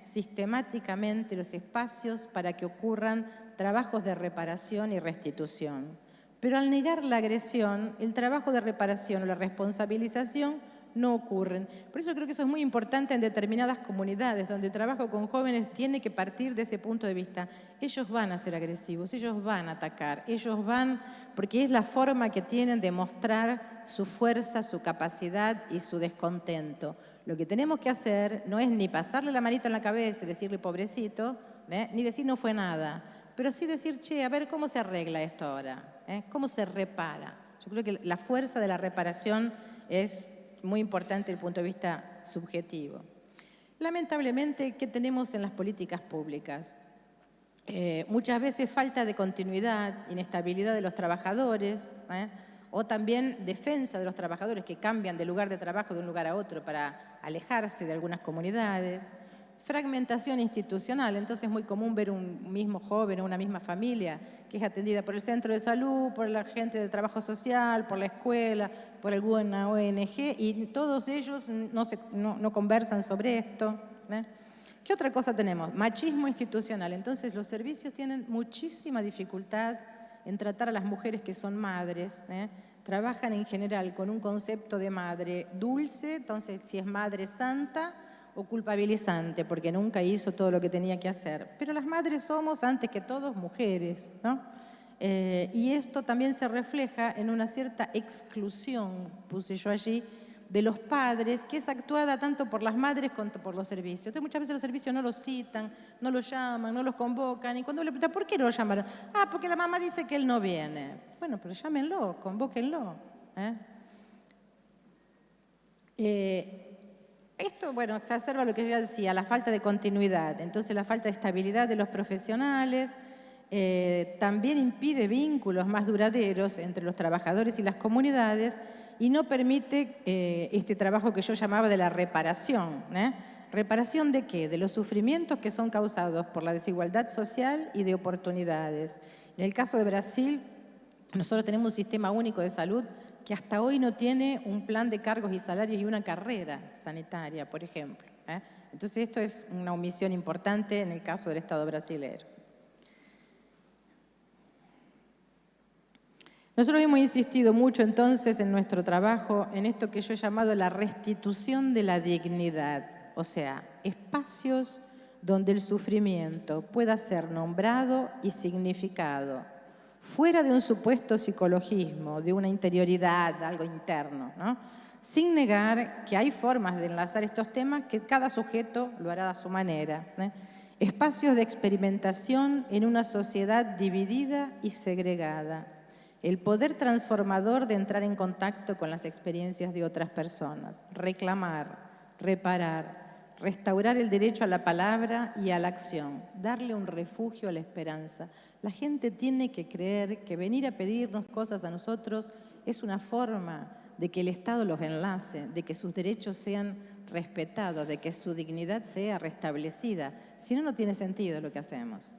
sistemáticamente los espacios para que ocurran trabajos de reparación y restitución. Pero al negar la agresión, el trabajo de reparación o la responsabilización no ocurren. Por eso creo que eso es muy importante en determinadas comunidades donde el trabajo con jóvenes tiene que partir de ese punto de vista. Ellos van a ser agresivos, ellos van a atacar, ellos van, porque es la forma que tienen de mostrar su fuerza, su capacidad y su descontento. Lo que tenemos que hacer no es ni pasarle la manito en la cabeza y decirle pobrecito, ni decir no fue nada, pero sí decir, che, a ver cómo se arregla esto ahora, cómo se repara. Yo creo que la fuerza de la reparación es muy importante desde el punto de vista subjetivo. Lamentablemente, ¿qué tenemos en las políticas públicas? Muchas veces falta de continuidad, inestabilidad de los trabajadores, o también defensa de los trabajadores que cambian de lugar de trabajo de un lugar a otro para alejarse de algunas comunidades. Fragmentación institucional, entonces es muy común ver un mismo joven o una misma familia que es atendida por el centro de salud, por la gente del trabajo social, por la escuela, por alguna ONG y todos ellos no conversan sobre esto. ¿Qué otra cosa tenemos? Machismo institucional, entonces los servicios tienen muchísima dificultad en tratar a las mujeres que son madres, trabajan en general con un concepto de madre dulce, entonces si es madre santa, o culpabilizante, porque nunca hizo todo lo que tenía que hacer. Pero las madres somos, antes que todos, mujeres, ¿no? Y esto también se refleja en una cierta exclusión, puse yo allí, de los padres, que es actuada tanto por las madres como por los servicios. Entonces muchas veces los servicios no los citan, no los llaman, no los convocan, y cuando le preguntan, ¿por qué no lo llamaron? Ah, porque la mamá dice que él no viene. Bueno, pero llámenlo, convóquenlo. Esto, bueno, exacerba lo que ya decía, la falta de continuidad, entonces la falta de estabilidad de los profesionales, también impide vínculos más duraderos entre los trabajadores y las comunidades y no permite este trabajo que yo llamaba de la reparación. ¿Reparación de qué? De los sufrimientos que son causados por la desigualdad social y de oportunidades. En el caso de Brasil, nosotros tenemos un sistema único de salud que hasta hoy no tiene un plan de cargos y salarios y una carrera sanitaria, por ejemplo. Entonces esto es una omisión importante en el caso del Estado brasileño. Nosotros hemos insistido mucho entonces en nuestro trabajo en esto que yo he llamado la restitución de la dignidad, o sea, espacios donde el sufrimiento pueda ser nombrado y significado, fuera de un supuesto psicologismo, de una interioridad, algo interno, ¿no? Sin negar que hay formas de enlazar estos temas que cada sujeto lo hará a su manera. Espacios de experimentación en una sociedad dividida y segregada. El poder transformador de entrar en contacto con las experiencias de otras personas, reclamar, reparar, restaurar el derecho a la palabra y a la acción, darle un refugio a la esperanza. La gente tiene que creer que venir a pedirnos cosas a nosotros es una forma de que el Estado los enlace, de que sus derechos sean respetados, de que su dignidad sea restablecida. Si no, no tiene sentido lo que hacemos.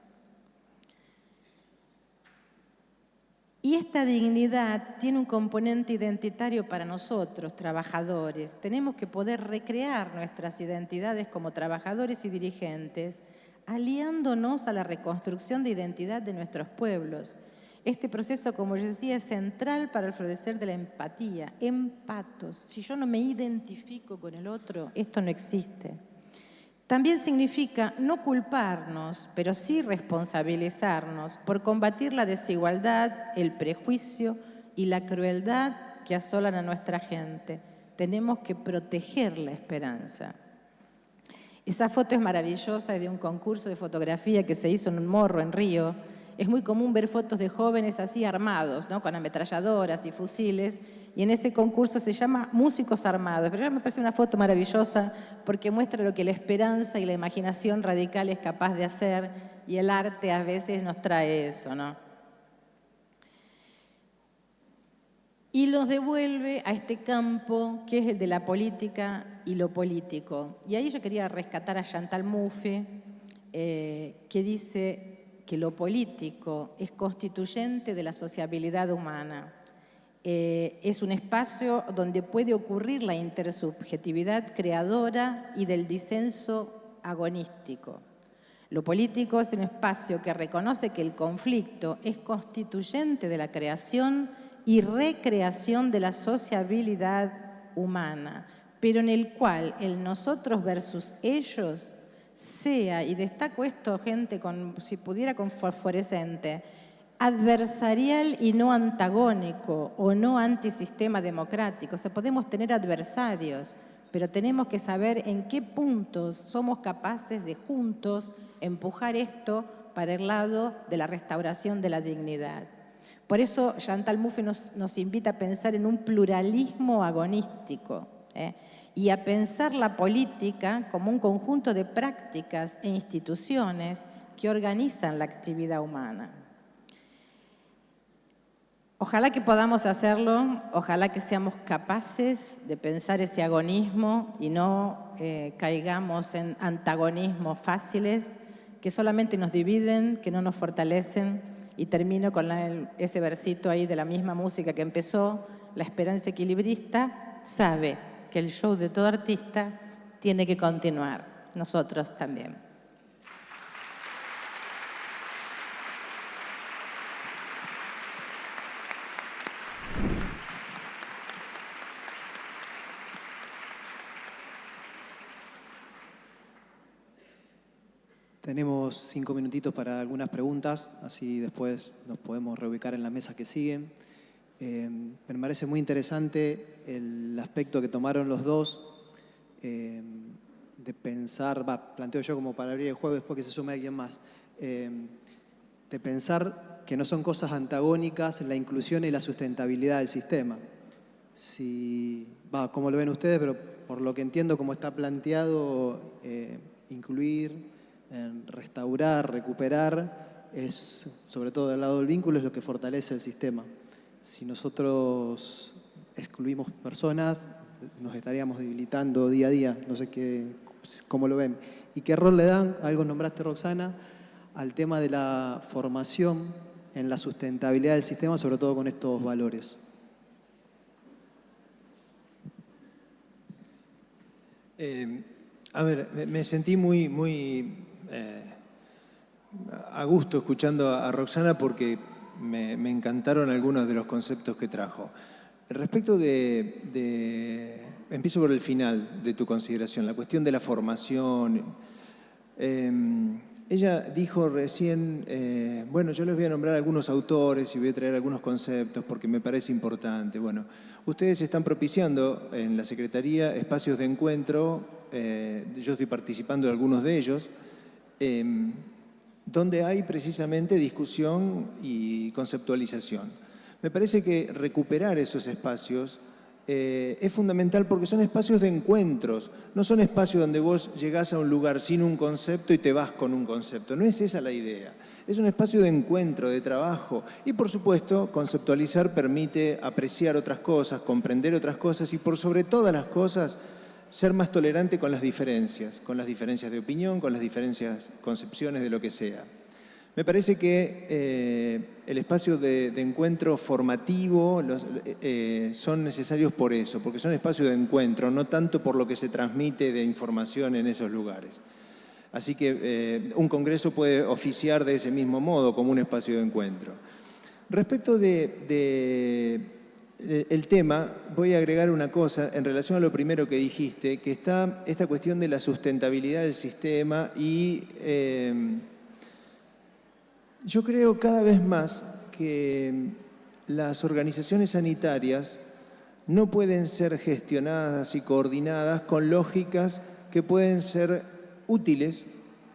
Y esta dignidad tiene un componente identitario para nosotros, trabajadores. Tenemos que poder recrear nuestras identidades como trabajadores y dirigentes, aliándonos a la reconstrucción de identidad de nuestros pueblos. Este proceso, como yo decía, es central para el florecer de la empatía. Empatos. Si yo no me identifico con el otro, esto no existe. También significa no culparnos, pero sí responsabilizarnos por combatir la desigualdad, el prejuicio y la crueldad que asolan a nuestra gente. Tenemos que proteger la esperanza. Esa foto es maravillosa, es de un concurso de fotografía que se hizo en un morro en Río. Es muy común ver fotos de jóvenes así armados, ¿no? Con ametralladoras y fusiles, y en ese concurso se llama Músicos Armados. Pero me parece una foto maravillosa porque muestra lo que la esperanza y la imaginación radical es capaz de hacer, y el arte a veces nos trae eso, ¿no? Y los devuelve a este campo que es el de la política y lo político. Y ahí yo quería rescatar a Chantal Mouffe, que dice que lo político es constituyente de la sociabilidad humana. Es un espacio donde puede ocurrir la intersubjetividad creadora y del disenso agonístico. Lo político es un espacio que reconoce que el conflicto es constituyente de la creación y recreación de la sociabilidad humana, pero en el cual el nosotros versus ellos sea, y destaco esto, gente, si pudiera con fosforescente, adversarial y no antagónico o no antisistema democrático. O sea, podemos tener adversarios, pero tenemos que saber en qué puntos somos capaces de juntos empujar esto para el lado de la restauración de la dignidad. Por eso Chantal Mouffe nos invita a pensar en un pluralismo agonístico, y a pensar la política como un conjunto de prácticas e instituciones que organizan la actividad humana. Ojalá que podamos hacerlo, ojalá que seamos capaces de pensar ese agonismo y no caigamos en antagonismos fáciles que solamente nos dividen, que no nos fortalecen. Y termino con ese versito ahí de la misma música que empezó: la esperanza equilibrista sabe que el show de todo artista tiene que continuar. Nosotros también. Tenemos 5 minutitos para algunas preguntas, así después nos podemos reubicar en la mesa que siguen. Me parece muy interesante el aspecto que tomaron los dos, de pensar, planteo yo como para abrir el juego después que se sume alguien más, de pensar que no son cosas antagónicas la inclusión y la sustentabilidad del sistema. Como lo ven ustedes, pero por lo que entiendo como está planteado, incluir, restaurar, recuperar, es, sobre todo del lado del vínculo, es lo que fortalece el sistema. Si nosotros excluimos personas, nos estaríamos debilitando día a día. No sé cómo lo ven. ¿Y qué rol le dan? Algo nombraste, Roxana, al tema de la formación en la sustentabilidad del sistema, sobre todo con estos valores. A ver, me sentí muy a gusto escuchando a Roxana porque me encantaron algunos de los conceptos que trajo. Respecto empiezo por el final de tu consideración, la cuestión de la formación. Ella dijo recién, bueno, yo les voy a nombrar algunos autores y voy a traer algunos conceptos porque me parece importante. Bueno, ustedes están propiciando en la Secretaría espacios de encuentro, yo estoy participando de algunos de ellos, donde hay precisamente discusión y conceptualización. Me parece que recuperar esos espacios es fundamental porque son espacios de encuentros, no son espacios donde vos llegás a un lugar sin un concepto y te vas con un concepto. No es esa la idea. Es un espacio de encuentro, de trabajo. Y por supuesto, conceptualizar permite apreciar otras cosas, comprender otras cosas y por sobre todas las cosas, ser más tolerante con las diferencias de opinión, con las diferencias, concepciones de lo que sea. Me parece que el espacio de encuentro formativo son necesarios por eso, porque son espacios de encuentro, no tanto por lo que se transmite de información en esos lugares. Así que un congreso puede oficiar de ese mismo modo, como un espacio de encuentro. Respecto el tema, voy a agregar una cosa en relación a lo primero que dijiste, que está esta cuestión de la sustentabilidad del sistema y yo creo cada vez más que las organizaciones sanitarias no pueden ser gestionadas y coordinadas con lógicas que pueden ser útiles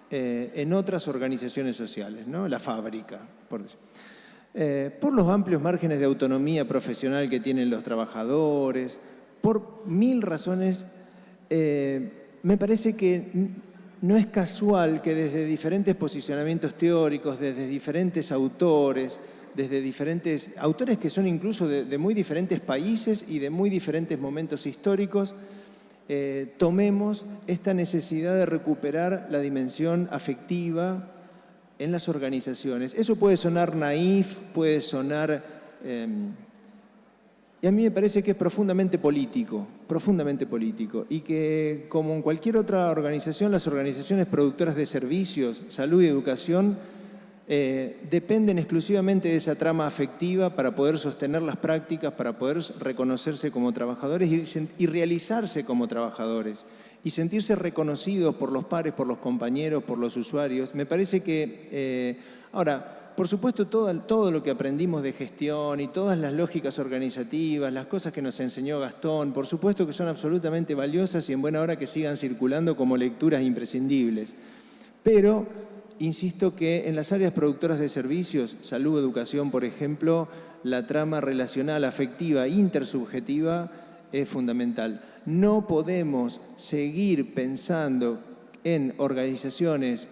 en otras organizaciones sociales, ¿no? La fábrica, por los amplios márgenes de autonomía profesional que tienen los trabajadores, por mil razones, me parece que no es casual que desde diferentes posicionamientos teóricos, desde diferentes autores, desde diferentes autores que son incluso de muy diferentes países y de muy diferentes momentos históricos, tomemos esta necesidad de recuperar la dimensión afectiva en las organizaciones. Eso puede sonar naif, puede sonar... y a mí me parece que es profundamente político, y que como en cualquier otra organización, las organizaciones productoras de servicios, salud y educación, dependen exclusivamente de esa trama afectiva para poder sostener las prácticas, para poder reconocerse como trabajadores y realizarse como trabajadores y sentirse reconocidos por los pares, por los compañeros, por los usuarios. Me parece que, ahora, por supuesto, todo lo que aprendimos de gestión y todas las lógicas organizativas, las cosas que nos enseñó Gastón, por supuesto que son absolutamente valiosas y en buena hora que sigan circulando como lecturas imprescindibles. Pero insisto que en las áreas productoras de servicios, salud, educación, por ejemplo, la trama relacional, afectiva, intersubjetiva es fundamental. No podemos seguir pensando en organizaciones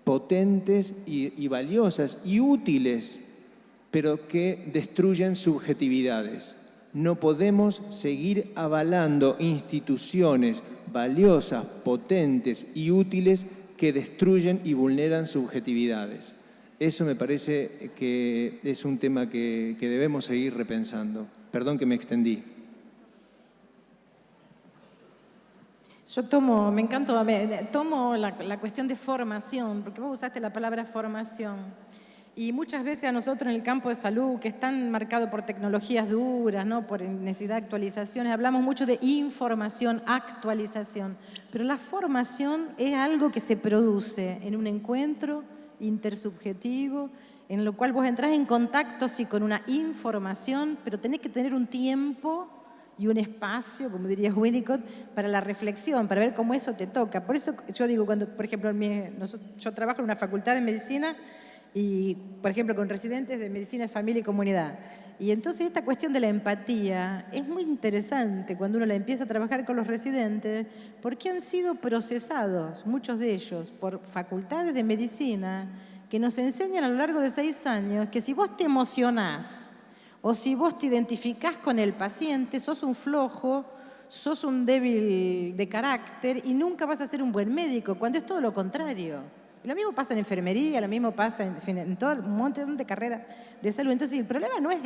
potentes y valiosas y útiles, pero que destruyen subjetividades. No podemos seguir avalando instituciones valiosas, potentes y útiles que destruyen y vulneran subjetividades. Eso me parece que es un tema que debemos seguir repensando. Perdón que me extendí. Yo tomo la cuestión de formación, porque vos usaste la palabra formación. Y muchas veces a nosotros en el campo de salud, que es tan marcado por tecnologías duras, ¿no? Por necesidad de actualizaciones, hablamos mucho de información, actualización. Pero la formación es algo que se produce en un encuentro intersubjetivo, en lo cual vos entrás en contacto sí, con una información, pero tenés que tener un tiempo y un espacio, como diría Winnicott, para la reflexión, para ver cómo eso te toca. Por eso yo digo, cuando, por ejemplo, yo trabajo en una facultad de medicina y, por ejemplo, con residentes de medicina de familia y comunidad. Y entonces esta cuestión de la empatía es muy interesante cuando uno la empieza a trabajar con los residentes, porque han sido procesados, muchos de ellos, por facultades de medicina que nos enseñan a lo largo de 6 años que si vos te emocionás o si vos te identificás con el paciente, sos un flojo, sos un débil de carácter y nunca vas a ser un buen médico, cuando es todo lo contrario. Lo mismo pasa en enfermería, lo mismo pasa en todo un montón de carreras de salud. Entonces, el problema no es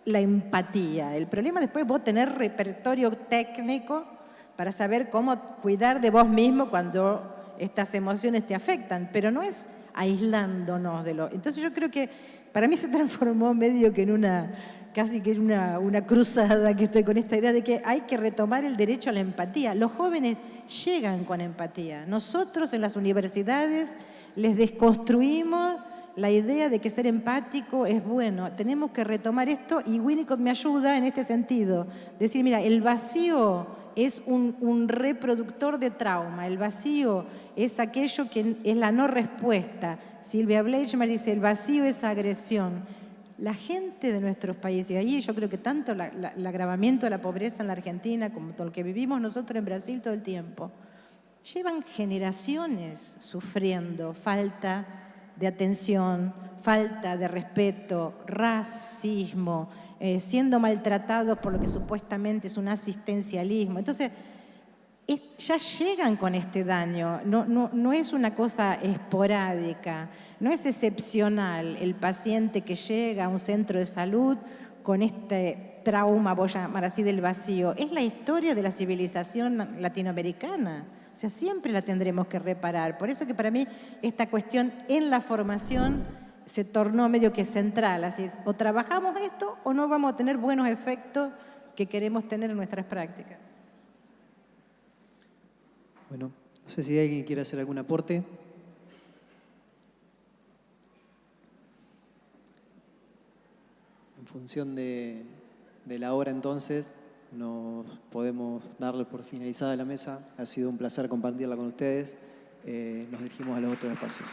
la empatía, el problema después es vos tener repertorio técnico para saber cómo cuidar de vos mismo cuando estas emociones te afectan, pero no es aislándonos de lo... Entonces yo creo que para mí se transformó medio que en casi que en una cruzada, que estoy con esta idea de que hay que retomar el derecho a la empatía. Los jóvenes llegan con empatía. Nosotros en las universidades les desconstruimos la idea de que ser empático es bueno. Tenemos que retomar esto y Winnicott me ayuda en este sentido. Decir, mira, el vacío es un reproductor de trauma. El vacío es aquello que es la no respuesta. Silvia Bleichmer dice, el vacío es agresión. La gente de nuestros países, y ahí yo creo que tanto el agravamiento de la pobreza en la Argentina como todo lo que vivimos nosotros en Brasil todo el tiempo, llevan generaciones sufriendo falta de atención, falta de respeto, racismo, siendo maltratados por lo que supuestamente es un asistencialismo. Entonces, ya llegan con este daño, no es una cosa esporádica, no es excepcional el paciente que llega a un centro de salud con este trauma, voy a llamar así, del vacío. Es la historia de la civilización latinoamericana. O sea, siempre la tendremos que reparar. Por eso que para mí esta cuestión en la formación se tornó medio que central. Así es, o trabajamos esto o no vamos a tener buenos efectos que queremos tener en nuestras prácticas. Bueno, no sé si alguien quiere hacer algún aporte. En función de la hora entonces, nos podemos darle por finalizada la mesa. Ha sido un placer compartirla con ustedes. Nos dirigimos a los otros espacios.